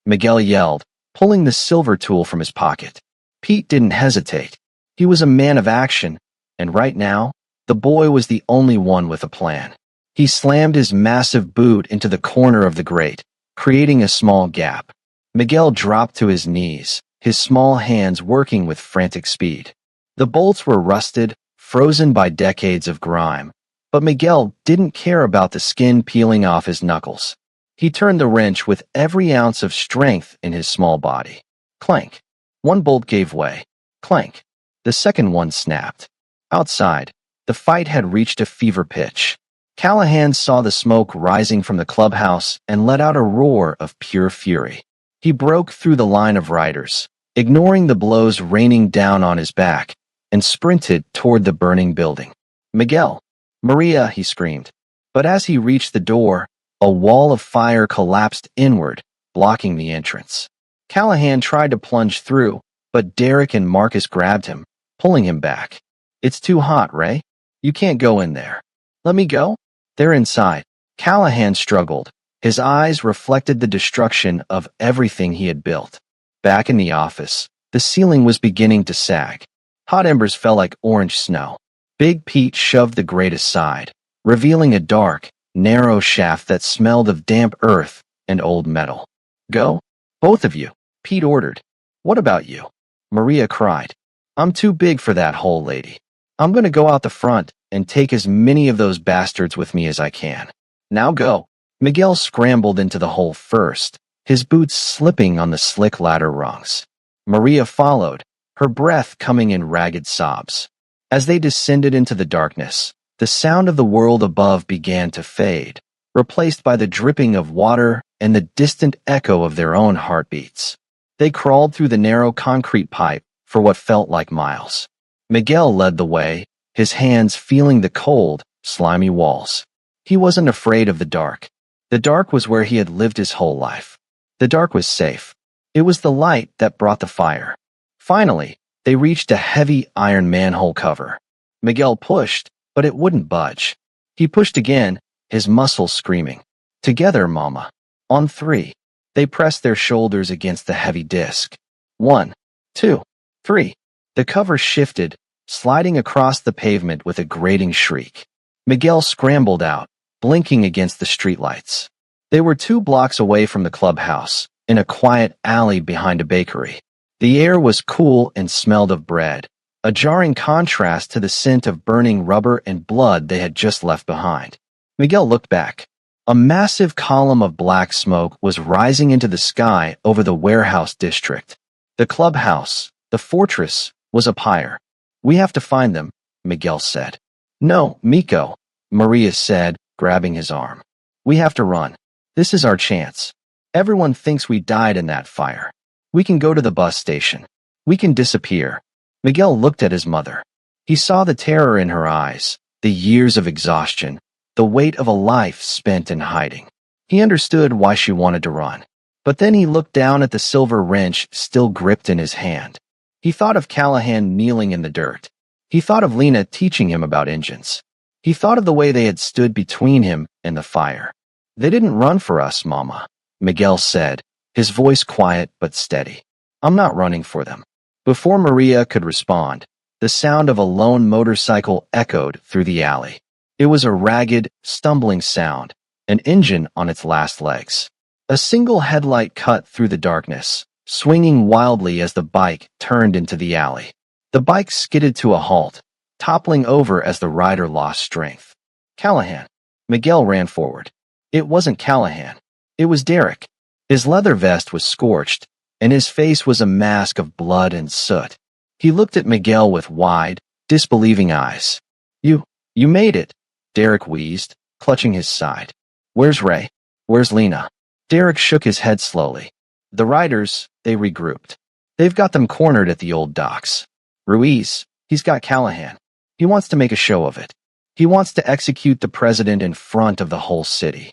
Miguel yelled, pulling the silver tool from his pocket. Pete didn't hesitate. He was a man of action, and right now, the boy was the only one with a plan. He slammed his massive boot into the corner of the grate, creating a small gap. Miguel dropped to his knees, his small hands working with frantic speed. The bolts were rusted, frozen by decades of grime, but Miguel didn't care about the skin peeling off his knuckles. He turned the wrench with every ounce of strength in his small body. Clank. One bolt gave way. Clank. The second one snapped. Outside, the fight had reached a fever pitch. Callahan saw the smoke rising from the clubhouse and let out a roar of pure fury. He broke through the line of riders, ignoring the blows raining down on his back, and sprinted toward the burning building. "Miguel! Maria!" he screamed. But as he reached the door, a wall of fire collapsed inward, blocking the entrance. Callahan tried to plunge through, but Derek and Marcus grabbed him, pulling him back. "It's too hot, Ray. You can't go in there." "Let me go." "They're inside." Callahan struggled. His eyes reflected the destruction of everything he had built. Back in the office, the ceiling was beginning to sag. Hot embers fell like orange snow. Big Pete shoved the grate aside, revealing a dark, narrow shaft that smelled of damp earth and old metal. "Go, both of you," Pete ordered. "What about you?" Maria cried. "I'm too big for that hole, lady. I'm going to go out the front and take as many of those bastards with me as I can. Now go." Miguel scrambled into the hole first, his boots slipping on the slick ladder rungs. Maria followed, her breath coming in ragged sobs. As they descended into the darkness, the sound of the world above began to fade, replaced by the dripping of water and the distant echo of their own heartbeats. They crawled through the narrow concrete pipe for what felt like miles. Miguel led the way, his hands feeling the cold, slimy walls. He wasn't afraid of the dark. The dark was where he had lived his whole life. The dark was safe. It was the light that brought the fire. Finally, they reached a heavy iron manhole cover. Miguel pushed, but it wouldn't budge. He pushed again, his muscles screaming. Together, Mama. On three. They pressed their shoulders against the heavy disc. 1, 2, 3. The cover shifted, sliding across the pavement with a grating shriek. Miguel scrambled out, blinking against the streetlights. They were 2 blocks away from the clubhouse, in a quiet alley behind a bakery. The air was cool and smelled of bread, a jarring contrast to the scent of burning rubber and blood they had just left behind. Miguel looked back. A massive column of black smoke was rising into the sky over the warehouse district. The clubhouse, the fortress, was up higher. We have to find them, Miguel said. No, Miko, Maria said, grabbing his arm. We have to run. This is our chance. Everyone thinks we died in that fire. We can go to the bus station. We can disappear. Miguel looked at his mother. He saw the terror in her eyes, the years of exhaustion, the weight of a life spent in hiding. He understood why she wanted to run. But then he looked down at the silver wrench still gripped in his hand. He thought of Callahan kneeling in the dirt. He thought of Lena teaching him about engines. He thought of the way they had stood between him and the fire. They didn't run for us, Mama, Miguel said, his voice quiet but steady. I'm not running for them. Before Maria could respond, the sound of a lone motorcycle echoed through the alley. It was a ragged, stumbling sound, an engine on its last legs. A single headlight cut through the darkness, swinging wildly as the bike turned into the alley. The bike skidded to a halt, toppling over as the rider lost strength. Callahan. Miguel ran forward. It wasn't Callahan. It was Derek. His leather vest was scorched, and his face was a mask of blood and soot. He looked at Miguel with wide, disbelieving eyes. You made it, Derek wheezed, clutching his side. Where's Ray? Where's Lena? Derek shook his head slowly. The riders, they regrouped. They've got them cornered at the old docks. Ruiz, he's got Callahan. He wants to make a show of it. He wants to execute the president in front of the whole city.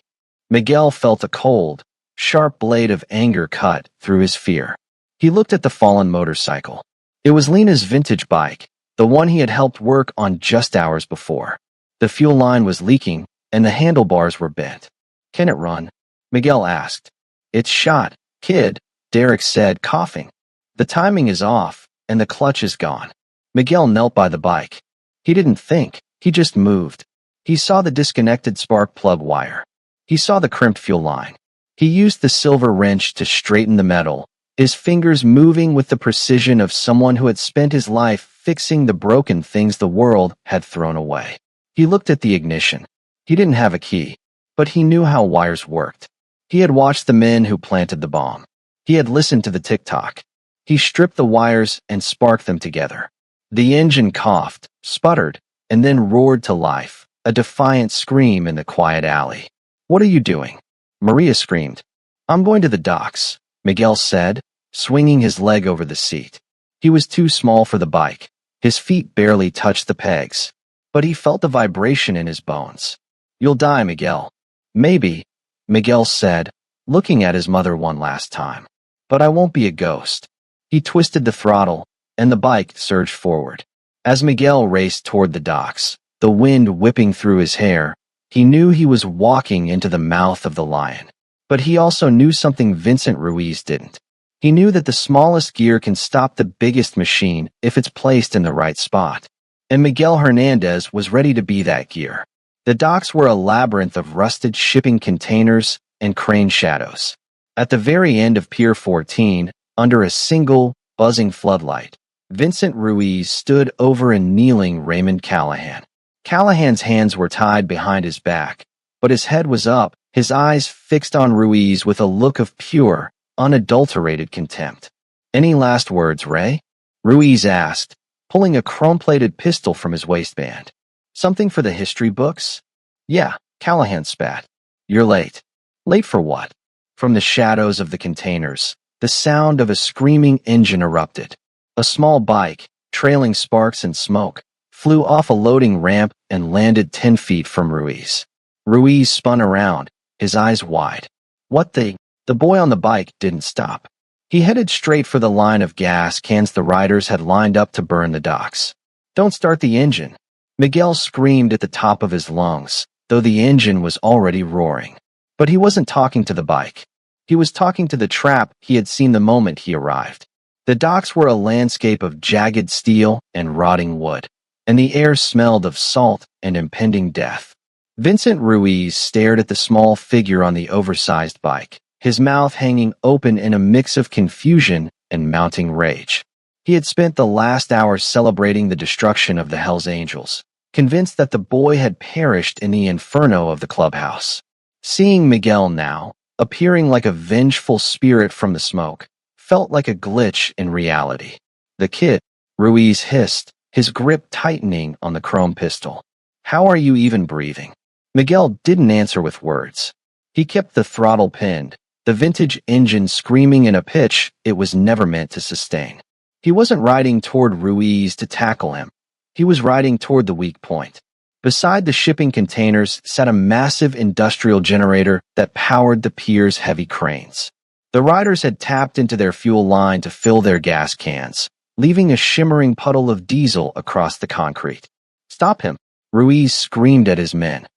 Miguel felt a cold, sharp blade of anger cut through his fear. He looked at the fallen motorcycle. It was Lena's vintage bike, the one he had helped work on just hours before. The fuel line was leaking, and the handlebars were bent. Can it run? Miguel asked. It's shot, kid, Derek said, coughing. The timing is off, and the clutch is gone. Miguel knelt by the bike. He didn't think, he just moved. He saw the disconnected spark plug wire. He saw the crimped fuel line. He used the silver wrench to straighten the metal, his fingers moving with the precision of someone who had spent his life fixing the broken things the world had thrown away. He looked at the ignition. He didn't have a key, but he knew how wires worked. He had watched the men who planted the bomb. He had listened to the tick-tock. He stripped the wires and sparked them together. The engine coughed, sputtered, and then roared to life, a defiant scream in the quiet alley. What are you doing? Maria screamed. I'm going to the docks, Miguel said, swinging his leg over the seat. He was too small for the bike. His feet barely touched the pegs. But he felt the vibration in his bones. You'll die, Miguel. Maybe, Miguel said, looking at his mother one last time. But I won't be a ghost. He twisted the throttle, and the bike surged forward. As Miguel raced toward the docks, the wind whipping through his hair, he knew he was walking into the mouth of the lion. But he also knew something Vincent Ruiz didn't. He knew that the smallest gear can stop the biggest machine if it's placed in the right spot. And Miguel Hernandez was ready to be that gear. The docks were a labyrinth of rusted shipping containers and crane shadows. At the very end of Pier 14, under a single, buzzing floodlight, Vincent Ruiz stood over a kneeling Raymond Callahan. Callahan's hands were tied behind his back, but his head was up, his eyes fixed on Ruiz with a look of pure, unadulterated contempt. Any last words, Ray? Ruiz asked, pulling a chrome-plated pistol from his waistband. Something for the history books? Yeah, Callahan spat. You're late. Late for what? From the shadows of the containers, the sound of a screaming engine erupted. A small bike, trailing sparks and smoke, flew off a loading ramp and landed 10 feet from Ruiz. Ruiz spun around, his eyes wide. What the? The boy on the bike didn't stop. He headed straight for the line of gas cans the riders had lined up to burn the docks. Don't start the engine. Miguel screamed at the top of his lungs, though the engine was already roaring. But he wasn't talking to the bike. He was talking to the trap he had seen the moment he arrived. The docks were a landscape of jagged steel and rotting wood, and the air smelled of salt and impending death. Vincent Ruiz stared at the small figure on the oversized bike, his mouth hanging open in a mix of confusion and mounting rage. He had spent the last hour celebrating the destruction of the Hells Angels, convinced that the boy had perished in the inferno of the clubhouse. Seeing Miguel now, appearing like a vengeful spirit from the smoke, felt like a glitch in reality. "The kid," Ruiz hissed, his grip tightening on the chrome pistol. "How are you even breathing?" Miguel didn't answer with words. He kept the throttle pinned, the vintage engine screaming in a pitch it was never meant to sustain. He wasn't riding toward Ruiz to tackle him. He was riding toward the weak point. Beside the shipping containers sat a massive industrial generator that powered the pier's heavy cranes. The riders had tapped into their fuel line to fill their gas cans, leaving a shimmering puddle of diesel across the concrete. "Stop him!" Ruiz screamed at his men.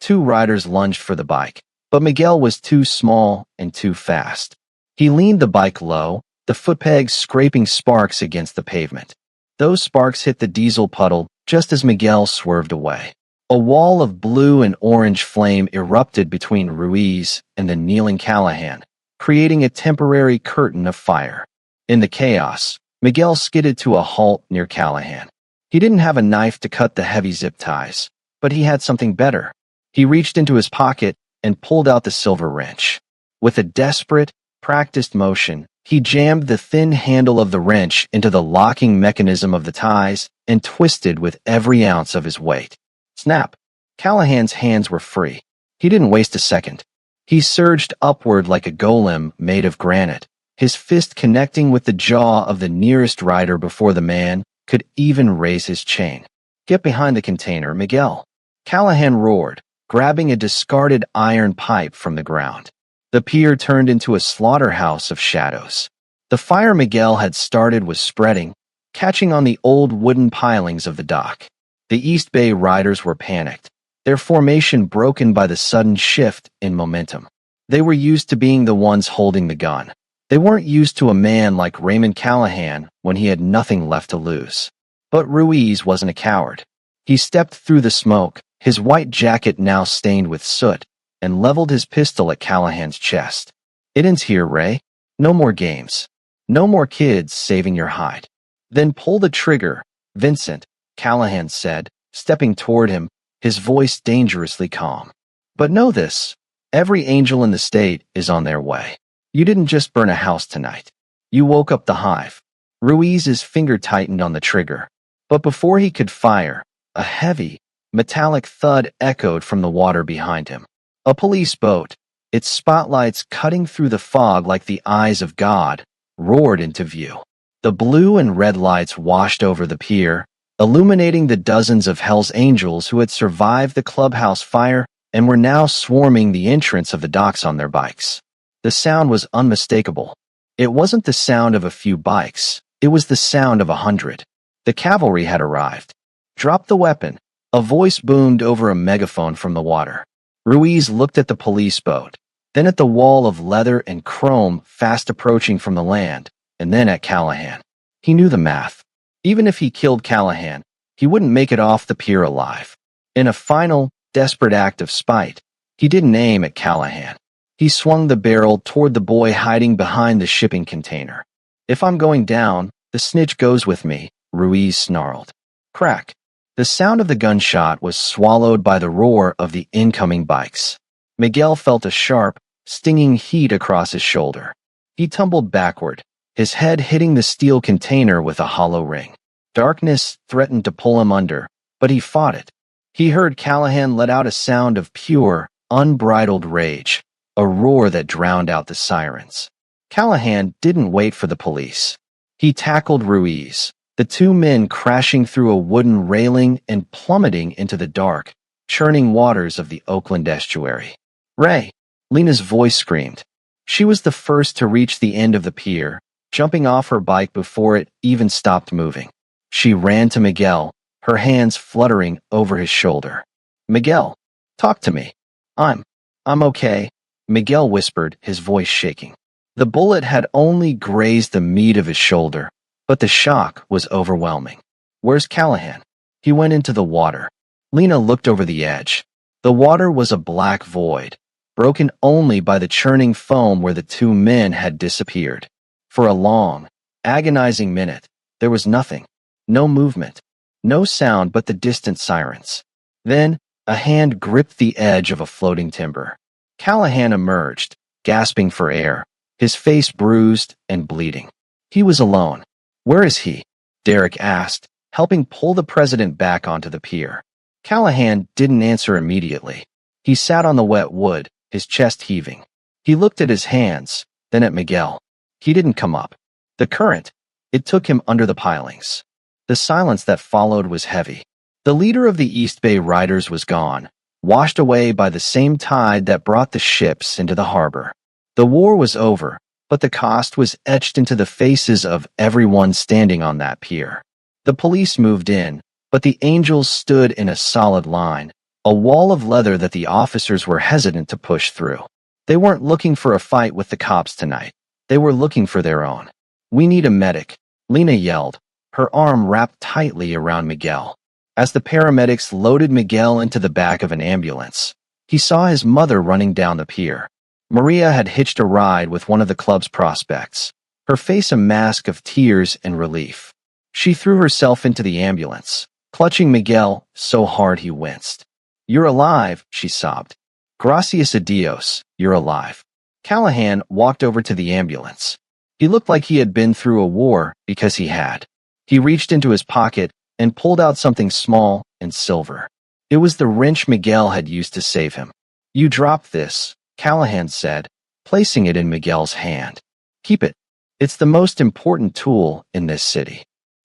Two riders lunged for the bike, but Miguel was too small and too fast. He leaned the bike low, the footpegs scraping sparks against the pavement. Those sparks hit the diesel puddle just as Miguel swerved away. A wall of blue and orange flame erupted between Ruiz and the kneeling Callahan, creating a temporary curtain of fire. In the chaos, Miguel skidded to a halt near Callahan. He didn't have a knife to cut the heavy zip ties, but he had something better. He reached into his pocket and pulled out the silver wrench. With a desperate, practiced motion, he jammed the thin handle of the wrench into the locking mechanism of the ties and twisted with every ounce of his weight. Snap! Callahan's hands were free. He didn't waste a second. He surged upward like a golem made of granite, his fist connecting with the jaw of the nearest rider before the man could even raise his chain. "Get behind the container, Miguel!" Callahan roared, grabbing a discarded iron pipe from the ground. The pier turned into a slaughterhouse of shadows. The fire Miguel had started was spreading, catching on the old wooden pilings of the dock. The East Bay riders were panicked, their formation broken by the sudden shift in momentum. They were used to being the ones holding the gun. They weren't used to a man like Raymond Callahan when he had nothing left to lose. But Ruiz wasn't a coward. He stepped through the smoke, his white jacket now stained with soot, and leveled his pistol at Callahan's chest. "It ends here, Ray. No more games. No more kids saving your hide." "Then pull the trigger, Vincent," Callahan said, stepping toward him, his voice dangerously calm. "But know this, every angel in the state is on their way. You didn't just burn a house tonight. You woke up the hive." Ruiz's finger tightened on the trigger. But before he could fire, a heavy, metallic thud echoed from the water behind him. A police boat, its spotlights cutting through the fog like the eyes of God, roared into view. The blue and red lights washed over the pier, illuminating the dozens of Hell's Angels who had survived the clubhouse fire and were now swarming the entrance of the docks on their bikes. The sound was unmistakable. It wasn't the sound of a few bikes, it was the sound of 100. The cavalry had arrived. "Drop the weapon," a voice boomed over a megaphone from the water. Ruiz looked at the police boat, then at the wall of leather and chrome fast approaching from the land, and then at Callahan. He knew the math. Even if he killed Callahan, he wouldn't make it off the pier alive. In a final, desperate act of spite, he didn't aim at Callahan. He swung the barrel toward the boy hiding behind the shipping container. "If I'm going down, the snitch goes with me," Ruiz snarled. Crack. The sound of the gunshot was swallowed by the roar of the incoming bikes. Miguel felt a sharp, stinging heat across his shoulder. He tumbled backward, his head hitting the steel container with a hollow ring. Darkness threatened to pull him under, but he fought it. He heard Callahan let out a sound of pure, unbridled rage, a roar that drowned out the sirens. Callahan didn't wait for the police. He tackled Ruiz, the two men crashing through a wooden railing and plummeting into the dark, churning waters of the Oakland estuary. "Ray!" Lena's voice screamed. She was the first to reach the end of the pier, jumping off her bike before it even stopped moving. She ran to Miguel, her hands fluttering over his shoulder. Miguel, talk to me. I'm okay, Miguel whispered, his voice shaking. The bullet had only grazed the meat of his shoulder, but the shock was overwhelming. Where's Callahan? He went into the water. Lena looked over the edge. The water was a black void, broken only by the churning foam where the two men had disappeared. For a long, agonizing minute, there was nothing. No movement. No sound but the distant sirens. Then, a hand gripped the edge of a floating timber. Callahan emerged, gasping for air, his face bruised and bleeding. He was alone. Where is he? Derek asked, helping pull the president back onto the pier. Callahan didn't answer immediately. He sat on the wet wood, his chest heaving. He looked at his hands, then at Miguel. He didn't come up. The current, it took him under the pilings. The silence that followed was heavy. The leader of the East Bay Riders was gone, washed away by the same tide that brought the ships into the harbor. The war was over, but the cost was etched into the faces of everyone standing on that pier. The police moved in, but the Angels stood in a solid line, a wall of leather that the officers were hesitant to push through. They weren't looking for a fight with the cops tonight. They were looking for their own. We need a medic, Lena yelled, her arm wrapped tightly around Miguel. As the paramedics loaded Miguel into the back of an ambulance, he saw his mother running down the pier. Maria had hitched a ride with one of the club's prospects, her face a mask of tears and relief. She threw herself into the ambulance, clutching Miguel so hard he winced. You're alive, she sobbed. Gracias a Dios, you're alive. Callahan walked over to the ambulance. He looked like he had been through a war because he had. He reached into his pocket and pulled out something small and silver. It was the wrench Miguel had used to save him. You drop this, Callahan said, placing it in Miguel's hand. Keep it. It's the most important tool in this city.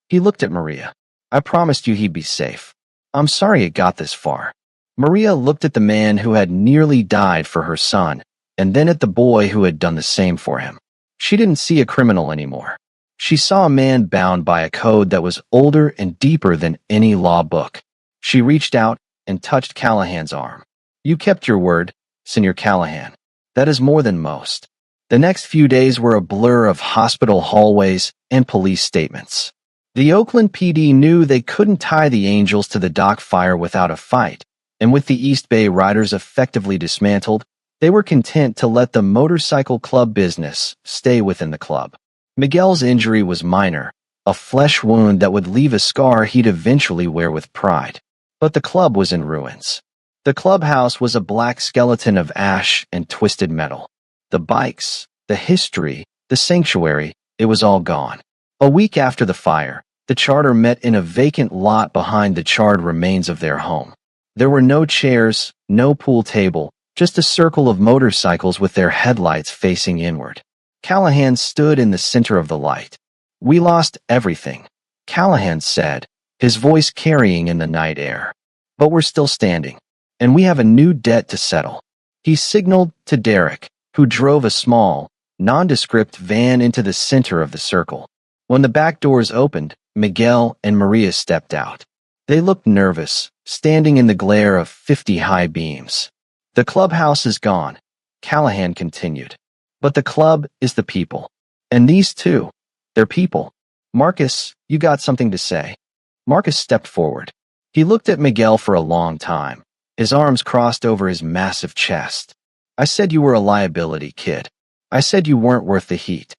He looked at Maria. I promised you he'd be safe. I'm sorry it got this far. Maria looked at the man who had nearly died for her son, and then at the boy who had done the same for him. She didn't see a criminal anymore. She saw a man bound by a code that was older and deeper than any law book. She reached out and touched Callahan's arm. You kept your word, Senor Callahan. That is more than most. The next few days were a blur of hospital hallways and police statements. The Oakland PD knew they couldn't tie the Angels to the dock fire without a fight, and with the East Bay Riders effectively dismantled, they were content to let the motorcycle club business stay within the club. Miguel's injury was minor, a flesh wound that would leave a scar he'd eventually wear with pride. But the club was in ruins. The clubhouse was a black skeleton of ash and twisted metal. The bikes, the history, the sanctuary, it was all gone. A week after the fire, the charter met in a vacant lot behind the charred remains of their home. There were no chairs, no pool table, just a circle of motorcycles with their headlights facing inward. Callahan stood in the center of the light. We lost everything, Callahan said, his voice carrying in the night air. But we're still standing, and we have a new debt to settle. He signaled to Derek, who drove a small, nondescript van into the center of the circle. When the back doors opened, Miguel and Maria stepped out. They looked nervous, standing in the glare of 50 high beams. The clubhouse is gone, Callahan continued. But the club is the people. And these two, they're people. Marcus, you got something to say. Marcus stepped forward. He looked at Miguel for a long time, his arms crossed over his massive chest. I said you were a liability, kid. I said you weren't worth the heat.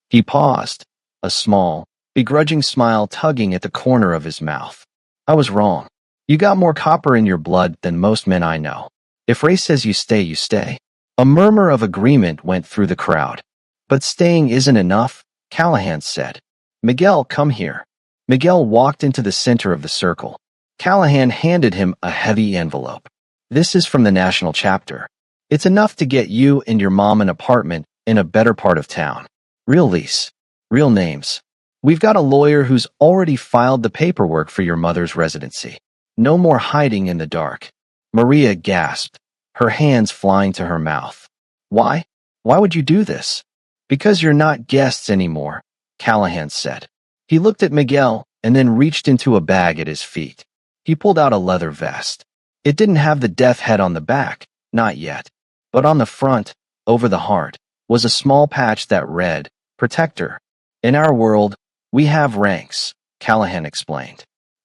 He paused, a small, begrudging smile tugging at the corner of his mouth. I was wrong. You got more copper in your blood than most men I know. If Ray says you stay, you stay. A murmur of agreement went through the crowd. But staying isn't enough, Callahan said. Miguel, come here. Miguel walked into the center of the circle. Callahan handed him a heavy envelope. This is from the national chapter. It's enough to get you and your mom an apartment in a better part of town. Real lease. Real names. We've got a lawyer who's already filed the paperwork for your mother's residency. No more hiding in the dark. Maria gasped, her hands flying to her mouth. Why? Why would you do this? Because you're not guests anymore, Callahan said. He looked at Miguel and then reached into a bag at his feet. He pulled out a leather vest. It didn't have the death head on the back, not yet. But on the front, over the heart, was a small patch that read, Protector. In our world, we have ranks, Callahan explained.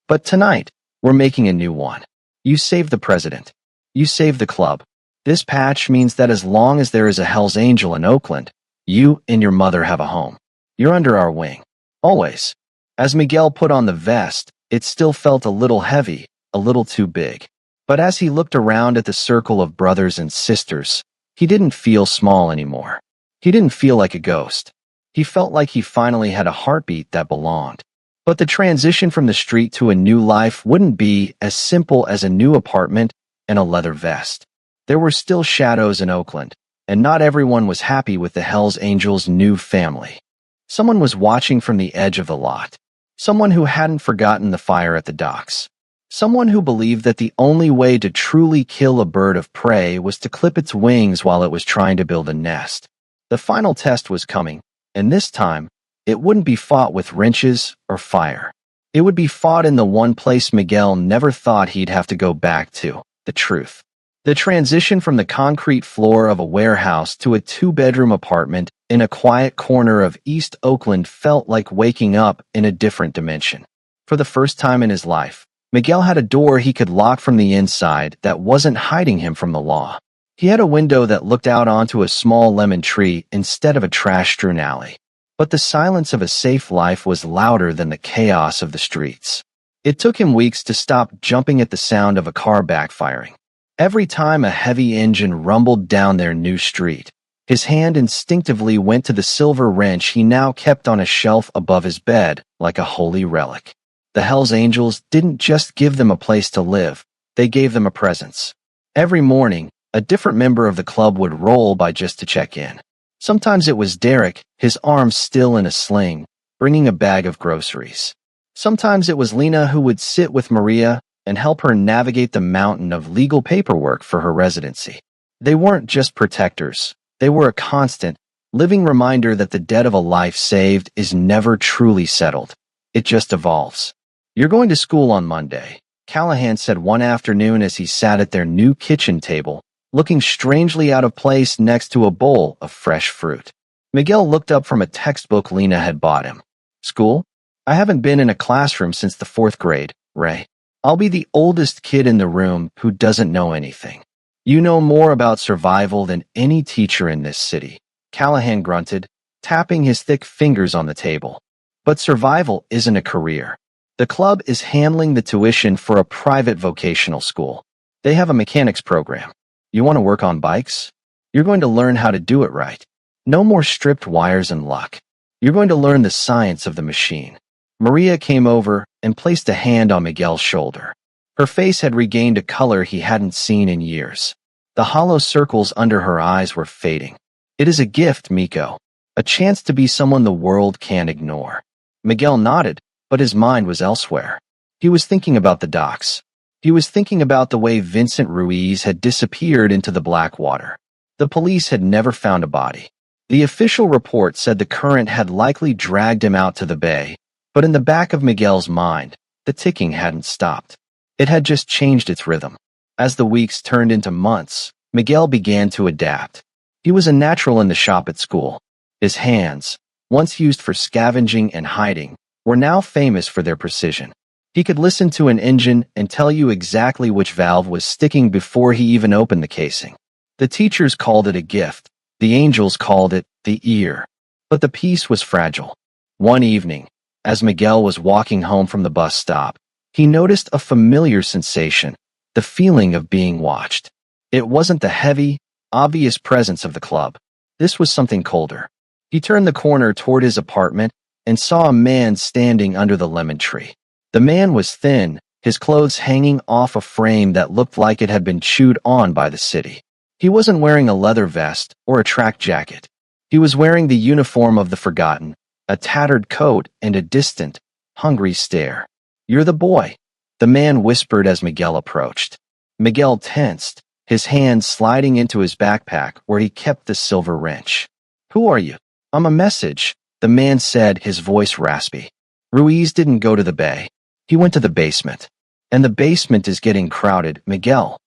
But tonight, we're making a new one. You save the president. You save the club. This patch means that as long as there is a Hell's Angel in Oakland, you and your mother have a home. You're under our wing. Always. As Miguel put on the vest, it still felt a little heavy, a little too big. But as he looked around at the circle of brothers and sisters, he didn't feel small anymore. He didn't feel like a ghost. He felt like he finally had a heartbeat that belonged. But the transition from the street to a new life wouldn't be as simple as a new apartment and a leather vest. There were still shadows in Oakland, and not everyone was happy with the Hells Angels' new family. Someone was watching from the edge of the lot. Someone who hadn't forgotten the fire at the docks. Someone who believed that the only way to truly kill a bird of prey was to clip its wings while it was trying to build a nest. The final test was coming, and this time, it wouldn't be fought with wrenches or fire. It would be fought in the one place Miguel never thought he'd have to go back to, the truth. The transition from the concrete floor of a warehouse to a two-bedroom apartment in a quiet corner of East Oakland felt like waking up in a different dimension. For the first time in his life, Miguel had a door he could lock from the inside that wasn't hiding him from the law. He had a window that looked out onto a small lemon tree instead of a trash-strewn alley. But the silence of a safe life was louder than the chaos of the streets. It took him weeks to stop jumping at the sound of a car backfiring. Every time a heavy engine rumbled down their new street, his hand instinctively went to the silver wrench he now kept on a shelf above his bed like a holy relic. The Hells Angels didn't just give them a place to live, they gave them a presence. Every morning, a different member of the club would roll by just to check in. Sometimes it was Derek, his arms still in a sling, bringing a bag of groceries. Sometimes it was Lena who would sit with Maria and help her navigate the mountain of legal paperwork for her residency. They weren't just protectors. They were a constant, living reminder that the debt of a life saved is never truly settled. It just evolves. You're going to school on Monday, Callahan said one afternoon as he sat at their new kitchen table, looking strangely out of place next to a bowl of fresh fruit. Miguel looked up from a textbook Lena had bought him. School? I haven't been in a classroom since the 4th grade, Ray. I'll be the oldest kid in the room who doesn't know anything. You know more about survival than any teacher in this city, Callahan grunted, tapping his thick fingers on the table. But survival isn't a career. The club is handling the tuition for a private vocational school. They have a mechanics program. You want to work on bikes? You're going to learn how to do it right. No more stripped wires and luck. You're going to learn the science of the machine. Maria came over and placed a hand on Miguel's shoulder. Her face had regained a color he hadn't seen in years. The hollow circles under her eyes were fading. It is a gift, Miko. A chance to be someone the world can't ignore. Miguel nodded, but his mind was elsewhere. He was thinking about the docks. He was thinking about the way Vincent Ruiz had disappeared into the black water. The police had never found a body. The official report said the current had likely dragged him out to the bay, but in the back of Miguel's mind, the ticking hadn't stopped. It had just changed its rhythm. As the weeks turned into months, Miguel began to adapt. He was a natural in the shop at school. His hands, once used for scavenging and hiding, were now famous for their precision. He could listen to an engine and tell you exactly which valve was sticking before he even opened the casing. The teachers called it a gift. The angels called it the ear. But the piece was fragile. One evening, as Miguel was walking home from the bus stop, he noticed a familiar sensation, the feeling of being watched. It wasn't the heavy, obvious presence of the club. This was something colder. He turned the corner toward his apartment and saw a man standing under the lemon tree. The man was thin, his clothes hanging off a frame that looked like it had been chewed on by the city. He wasn't wearing a leather vest or a track jacket. He was wearing the uniform of the forgotten, a tattered coat and a distant, hungry stare. "You're the boy," the man whispered as Miguel approached. Miguel tensed, his hand sliding into his backpack where he kept the silver wrench. "Who are you?" "I'm a message," the man said, his voice raspy. Ruiz didn't go to the bay. He went to the basement. And the basement is getting crowded, Miguel.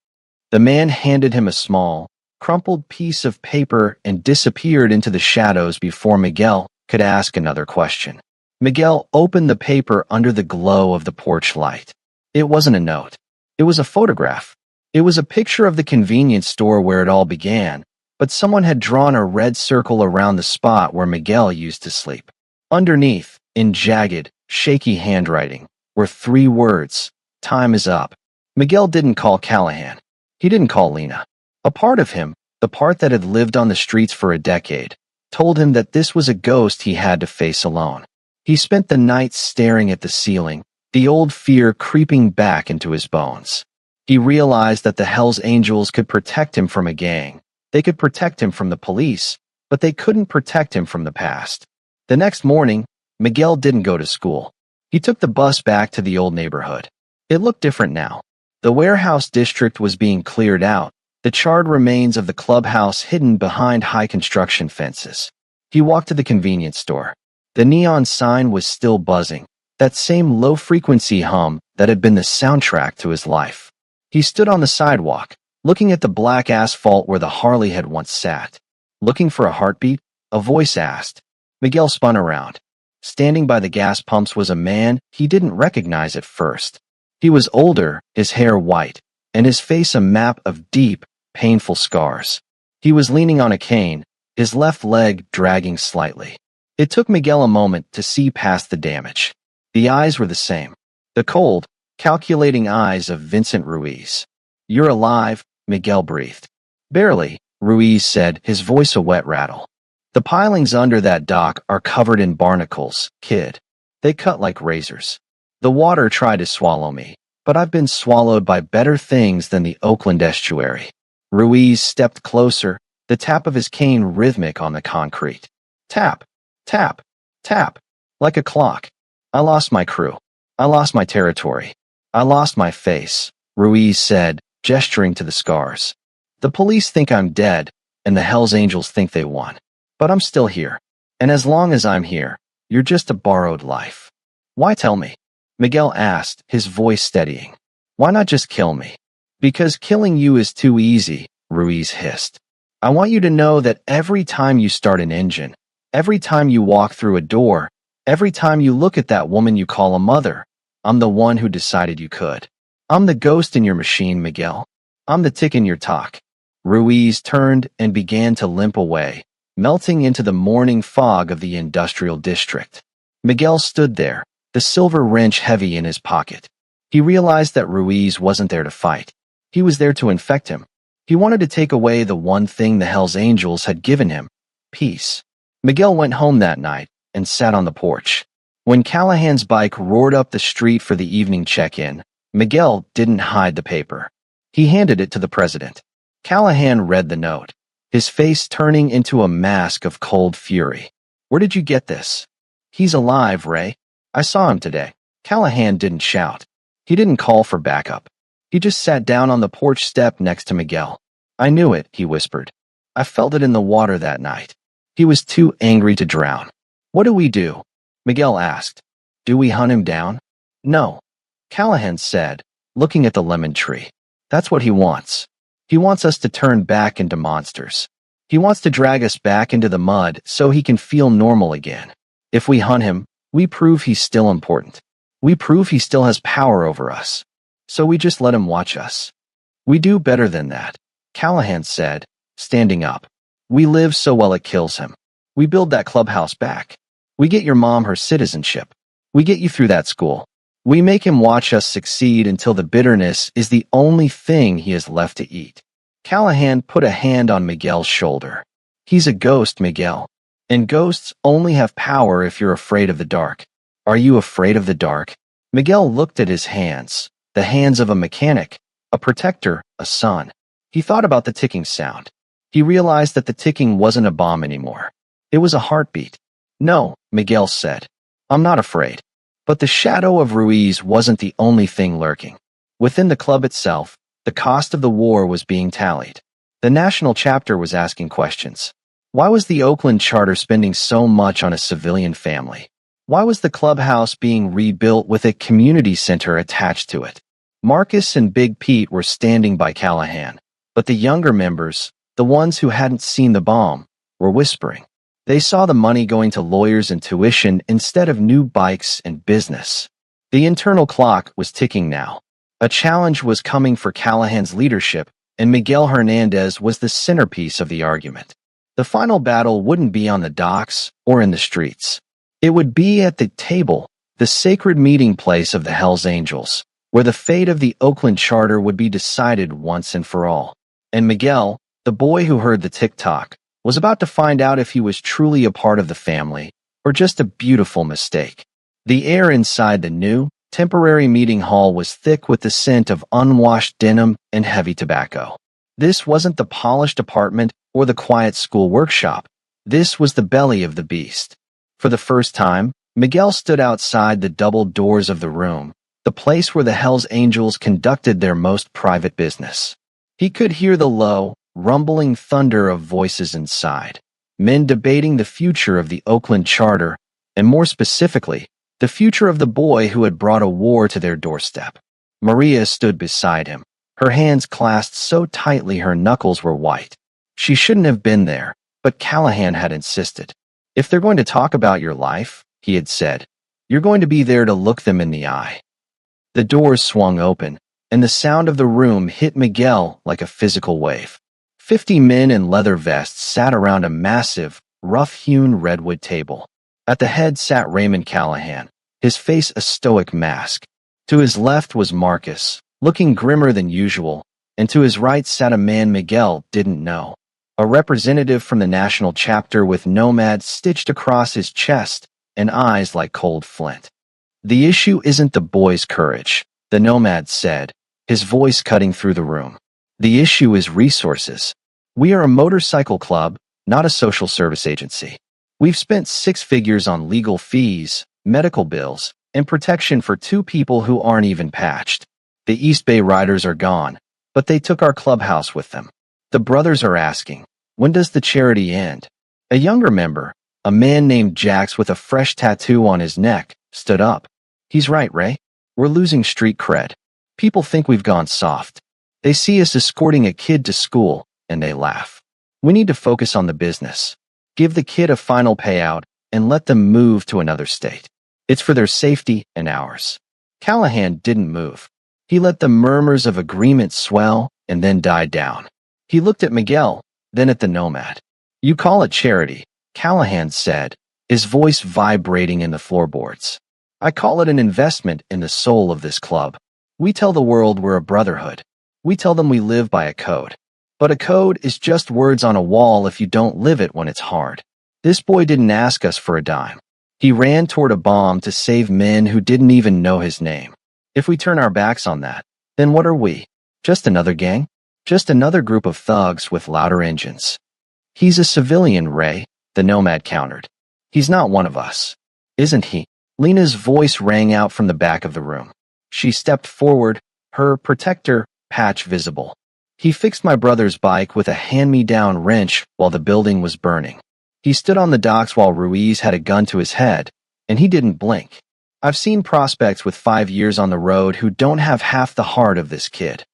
The man handed him a small, crumpled piece of paper and disappeared into the shadows before Miguel could ask another question. Miguel opened the paper under the glow of the porch light. It wasn't a note. It was a photograph. It was a picture of the convenience store where it all began, but someone had drawn a red circle around the spot where Miguel used to sleep. Underneath, in jagged, shaky handwriting, were 3 words: "Time is up." Miguel didn't call Callahan. He didn't call Lena. A part of him, the part that had lived on the streets for a decade, told him that this was a ghost he had to face alone. He spent the night staring at the ceiling, the old fear creeping back into his bones. He realized that the Hells Angels could protect him from a gang. They could protect him from the police, but they couldn't protect him from the past. The next morning, Miguel didn't go to school. He took the bus back to the old neighborhood. It looked different now. The warehouse district was being cleared out, the charred remains of the clubhouse hidden behind high construction fences. He walked to the convenience store. The neon sign was still buzzing, that same low-frequency hum that had been the soundtrack to his life. He stood on the sidewalk, looking at the black asphalt where the Harley had once sat. Looking for a heartbeat? A voice asked. Miguel spun around. Standing by the gas pumps was a man he didn't recognize at first. He was older, his hair white, and his face a map of deep, painful scars. He was leaning on a cane, his left leg dragging slightly. It took Miguel a moment to see past the damage. The eyes were the same. The cold, calculating eyes of Vincent Ruiz. "You're alive," Miguel breathed. "Barely," Ruiz said, his voice a wet rattle. "The pilings under that dock are covered in barnacles, kid. They cut like razors. The water tried to swallow me, but I've been swallowed by better things than the Oakland estuary." Ruiz stepped closer, the tap of his cane rhythmic on the concrete. Tap, tap, tap, like a clock. "I lost my crew. I lost my territory. I lost my face," Ruiz said, gesturing to the scars. "The police think I'm dead, and the Hells Angels think they won. But I'm still here. And as long as I'm here, you're just a borrowed life." "Why tell me?" Miguel asked, his voice steadying. "Why not just kill me?" "Because killing you is too easy," Ruiz hissed. "I want you to know that every time you start an engine, every time you walk through a door, every time you look at that woman you call a mother, I'm the one who decided you could. I'm the ghost in your machine, Miguel. I'm the tick in your talk." Ruiz turned and began to limp away, melting into the morning fog of the industrial district. Miguel stood there, the silver wrench heavy in his pocket. He realized that Ruiz wasn't there to fight. He was there to infect him. He wanted to take away the one thing the Hells Angels had given him: peace. Miguel went home that night and sat on the porch. When Callahan's bike roared up the street for the evening check-in, Miguel didn't hide the paper. He handed it to the president. Callahan read the note, his face turning into a mask of cold fury. "Where did you get this?" "He's alive, Ray. I saw him today." Callahan didn't shout. He didn't call for backup. He just sat down on the porch step next to Miguel. "I knew it," he whispered. "I felt it in the water that night." He was too angry to drown. "What do we do?" Miguel asked. "Do we hunt him down?" "No," Callahan said, looking at the lemon tree. "That's what he wants. He wants us to turn back into monsters. He wants to drag us back into the mud so he can feel normal again. If we hunt him, we prove he's still important. We prove he still has power over us. So we just let him watch us. We do better than that," Callahan said, standing up. "We live so well it kills him. We build that clubhouse back. We get your mom her citizenship. We get you through that school. We make him watch us succeed until the bitterness is the only thing he has left to eat." Callahan put a hand on Miguel's shoulder. "He's a ghost, Miguel. And ghosts only have power if you're afraid of the dark. Are you afraid of the dark?" Miguel looked at his hands, the hands of a mechanic, a protector, a son. He thought about the ticking sound. He realized that the ticking wasn't a bomb anymore. It was a heartbeat. "No," Miguel said. "I'm not afraid." But the shadow of Ruiz wasn't the only thing lurking. Within the club itself, the cost of the war was being tallied. The national chapter was asking questions. Why was the Oakland charter spending so much on a civilian family? Why was the clubhouse being rebuilt with a community center attached to it? Marcus and Big Pete were standing by Callahan, but the younger members, the ones who hadn't seen the bomb, were whispering. They saw the money going to lawyers and tuition instead of new bikes and business. The internal clock was ticking now. A challenge was coming for Callahan's leadership, and Miguel Hernandez was the centerpiece of the argument. The final battle wouldn't be on the docks or in the streets. It would be at the table, the sacred meeting place of the Hells Angels, where the fate of the Oakland Charter would be decided once and for all. And Miguel, the boy who heard the tick-tock, was about to find out if he was truly a part of the family or just a beautiful mistake. The air inside the new, temporary meeting hall was thick with the scent of unwashed denim and heavy tobacco. This wasn't the polished apartment or the quiet school workshop. This was the belly of the beast. For the first time, Miguel stood outside the double doors of the room, the place where the Hells Angels conducted their most private business. He could hear the low, rumbling thunder of voices inside, men debating the future of the Oakland Charter, and more specifically, the future of the boy who had brought a war to their doorstep. Maria stood beside him, her hands clasped so tightly her knuckles were white. She shouldn't have been there, but Callahan had insisted. If they're going to talk about your life, he had said, you're going to be there to look them in the eye. The doors swung open, and the sound of the room hit Miguel like a physical wave. 50 men in leather vests sat around a massive, rough-hewn redwood table. At the head sat Raymond Callahan, his face a stoic mask. To his left was Marcus, looking grimmer than usual, and to his right sat a man Miguel didn't know, a representative from the national chapter with Nomad stitched across his chest and eyes like cold flint. The issue isn't the boy's courage, the Nomad said, his voice cutting through the room. The issue is resources. We are a motorcycle club, not a social service agency. We've spent 6 figures on legal fees, medical bills, and protection for 2 people who aren't even patched. The East Bay Riders are gone, but they took our clubhouse with them. The brothers are asking, when does the charity end? A younger member, a man named Jax with a fresh tattoo on his neck, stood up. He's right, Ray. We're losing street cred. People think we've gone soft. They see us escorting a kid to school, and they laugh. We need to focus on the business. Give the kid a final payout, and let them move to another state. It's for their safety and ours. Callahan didn't move. He let the murmurs of agreement swell and then die down. He looked at Miguel, then at the Nomad. You call it charity, Callahan said, his voice vibrating in the floorboards. I call it an investment in the soul of this club. We tell the world we're a brotherhood. We tell them we live by a code. But a code is just words on a wall if you don't live it when it's hard. This boy didn't ask us for a dime. He ran toward a bomb to save men who didn't even know his name. If we turn our backs on that, then what are we? Just another gang? Just another group of thugs with louder engines. He's a civilian, Ray, the Nomad countered. He's not one of us. Isn't he? Lena's voice rang out from the back of the room. She stepped forward, her protector patch visible. He fixed my brother's bike with a hand-me-down wrench while the building was burning. He stood on the docks while Ruiz had a gun to his head, and he didn't blink. I've seen prospects with 5 years on the road who don't have half the heart of this kid.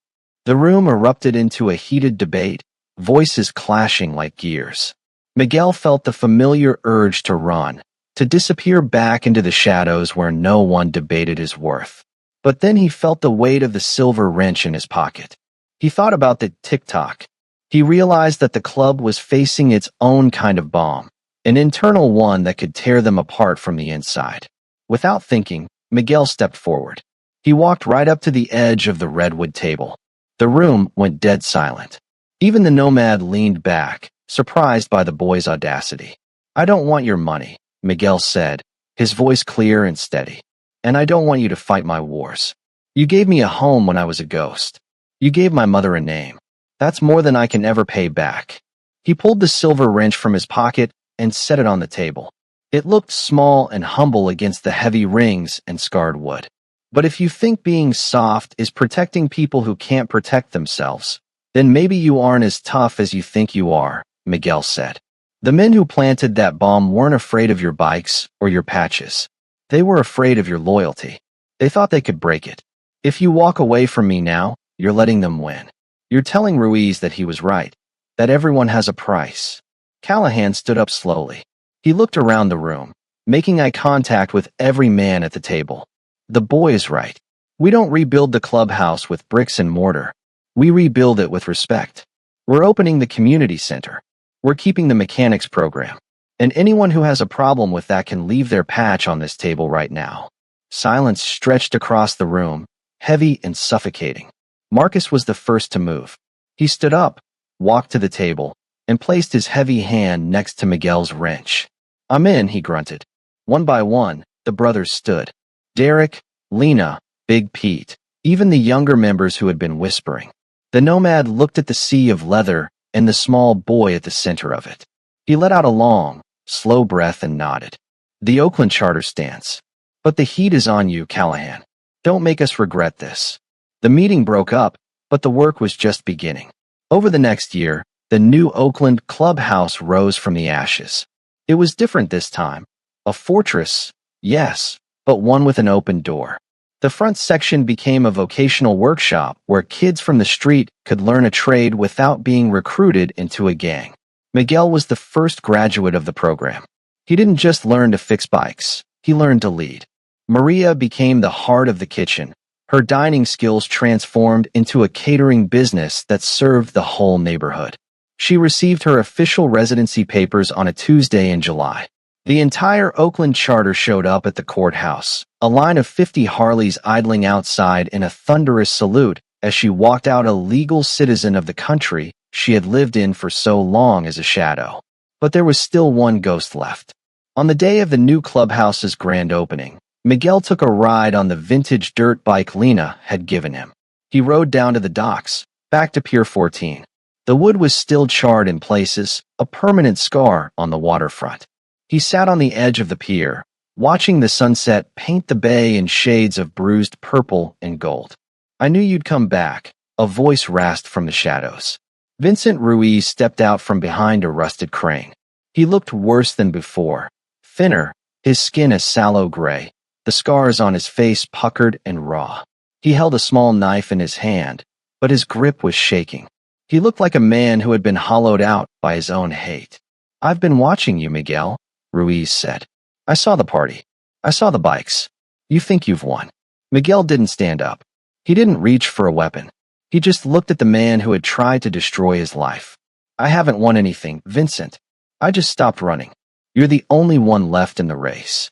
The room erupted into a heated debate, voices clashing like gears. Miguel felt the familiar urge to run, to disappear back into the shadows where no one debated his worth. But then he felt the weight of the silver wrench in his pocket. He thought about the tick-tock. He realized that the club was facing its own kind of bomb, an internal one that could tear them apart from the inside. Without thinking, Miguel stepped forward. He walked right up to the edge of the redwood table. The room went dead silent. Even the Nomad leaned back, surprised by the boy's audacity. I don't want your money, Miguel said, his voice clear and steady. And I don't want you to fight my wars. You gave me a home when I was a ghost. You gave my mother a name. That's more than I can ever pay back. He pulled the silver wrench from his pocket and set it on the table. It looked small and humble against the heavy rings and scarred wood. But if you think being soft is protecting people who can't protect themselves, then maybe you aren't as tough as you think you are, Miguel said. The men who planted that bomb weren't afraid of your bikes or your patches. They were afraid of your loyalty. They thought they could break it. If you walk away from me now, you're letting them win. You're telling Ruiz that he was right, that everyone has a price. Callahan stood up slowly. He looked around the room, making eye contact with every man at the table. The boy is right. We don't rebuild the clubhouse with bricks and mortar. We rebuild it with respect. We're opening the community center. We're keeping the mechanics program. And anyone who has a problem with that can leave their patch on this table right now. Silence stretched across the room, heavy and suffocating. Marcus was the first to move. He stood up, walked to the table, and placed his heavy hand next to Miguel's wrench. "I'm in," he grunted. One by one, the brothers stood. Derek, Lena, Big Pete, even the younger members who had been whispering. The nomad looked at the sea of leather and the small boy at the center of it. He let out a long, slow breath and nodded. "The Oakland Charter stands. But the heat is on you, Callahan. Don't make us regret this." The meeting broke up, but the work was just beginning. Over the next year, the new Oakland clubhouse rose from the ashes. It was different this time. A fortress, yes, but one with an open door. The front section became a vocational workshop where kids from the street could learn a trade without being recruited into a gang. Miguel was the first graduate of the program. He didn't just learn to fix bikes, he learned to lead. Maria became the heart of the kitchen. Her dining skills transformed into a catering business that served the whole neighborhood. She received her official residency papers on a Tuesday in July. The entire Oakland Charter showed up at the courthouse, a line of 50 Harleys idling outside in a thunderous salute as she walked out, a legal citizen of the country she had lived in for so long as a shadow. But there was still one ghost left. On the day of the new clubhouse's grand opening, Miguel took a ride on the vintage dirt bike Lena had given him. He rode down to the docks, back to Pier 14. The wood was still charred in places, a permanent scar on the waterfront. He sat on the edge of the pier, watching the sunset paint the bay in shades of bruised purple and gold. "I knew you'd come back," a voice rasped from the shadows. Vincent Ruiz stepped out from behind a rusted crane. He looked worse than before, thinner, his skin a sallow gray, the scars on his face puckered and raw. He held a small knife in his hand, but his grip was shaking. He looked like a man who had been hollowed out by his own hate. "I've been watching you, Miguel," Ruiz said. "I saw the party. I saw the bikes. You think you've won." Miguel didn't stand up. He didn't reach for a weapon. He just looked at the man who had tried to destroy his life. "I haven't won anything, Vincent. I just stopped running. You're the only one left in the race."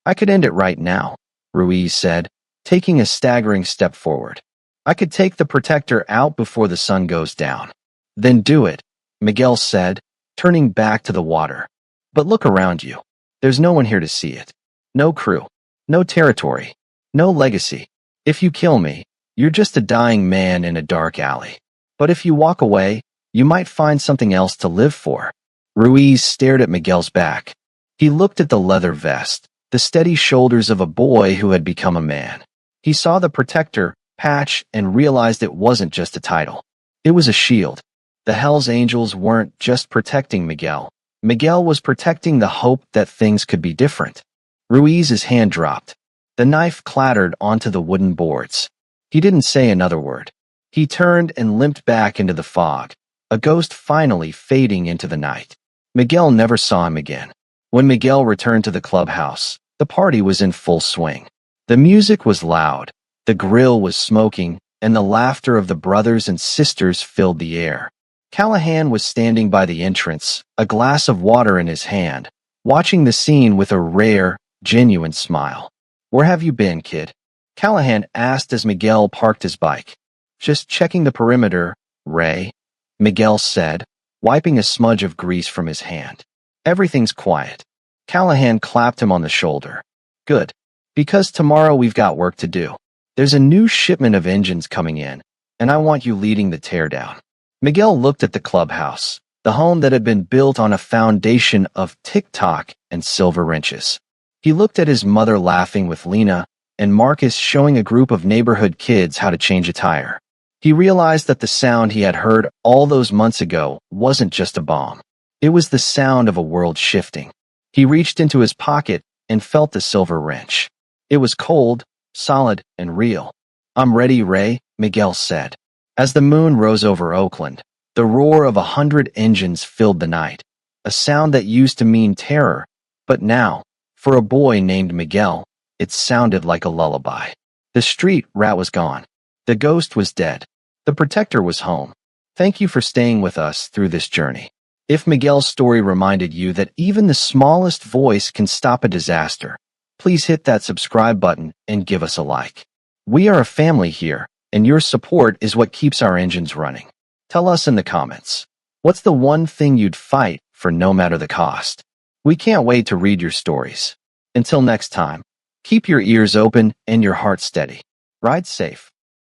"I could end it right now," Ruiz said, taking a staggering step forward. "I could take the protector out before the sun goes down." "Then do it," Miguel said, turning back to the water. "But look around you. There's no one here to see it. No crew. No territory. No legacy. If you kill me, you're just a dying man in a dark alley. But if you walk away, you might find something else to live for." Ruiz stared at Miguel's back. He looked at the leather vest, the steady shoulders of a boy who had become a man. He saw the protector, patch, and realized it wasn't just a title. It was a shield. The Hells Angels weren't just protecting Miguel. Miguel was protecting the hope that things could be different. Ruiz's hand dropped. The knife clattered onto the wooden boards. He didn't say another word. He turned and limped back into the fog, a ghost finally fading into the night. Miguel never saw him again. When Miguel returned to the clubhouse, the party was in full swing. The music was loud, the grill was smoking, and the laughter of the brothers and sisters filled the air. Callahan was standing by the entrance, a glass of water in his hand, watching the scene with a rare, genuine smile. "Where have you been, kid?" Callahan asked as Miguel parked his bike. "Just checking the perimeter, Ray," Miguel said, wiping a smudge of grease from his hand. "Everything's quiet." Callahan clapped him on the shoulder. "Good. Because tomorrow we've got work to do. There's a new shipment of engines coming in, and I want you leading the teardown." Miguel looked at the clubhouse, the home that had been built on a foundation of TikTok and silver wrenches. He looked at his mother laughing with Lena, and Marcus showing a group of neighborhood kids how to change a tire. He realized that the sound he had heard all those months ago wasn't just a bomb. It was the sound of a world shifting. He reached into his pocket and felt the silver wrench. It was cold, solid, and real. I'm ready, Ray, Miguel said. As the moon rose over Oakland, the roar of 100 engines filled the night, a sound that used to mean terror, but now, for a boy named Miguel, it sounded like a lullaby. The street rat was gone. The ghost was dead. The protector was home. Thank you for staying with us through this journey. If Miguel's story reminded you that even the smallest voice can stop a disaster, please hit that subscribe button and give us a like. We are a family here, and your support is what keeps our engines running. Tell us in the comments, what's the one thing you'd fight for no matter the cost? We can't wait to read your stories. Until next time, keep your ears open and your heart steady. Ride safe.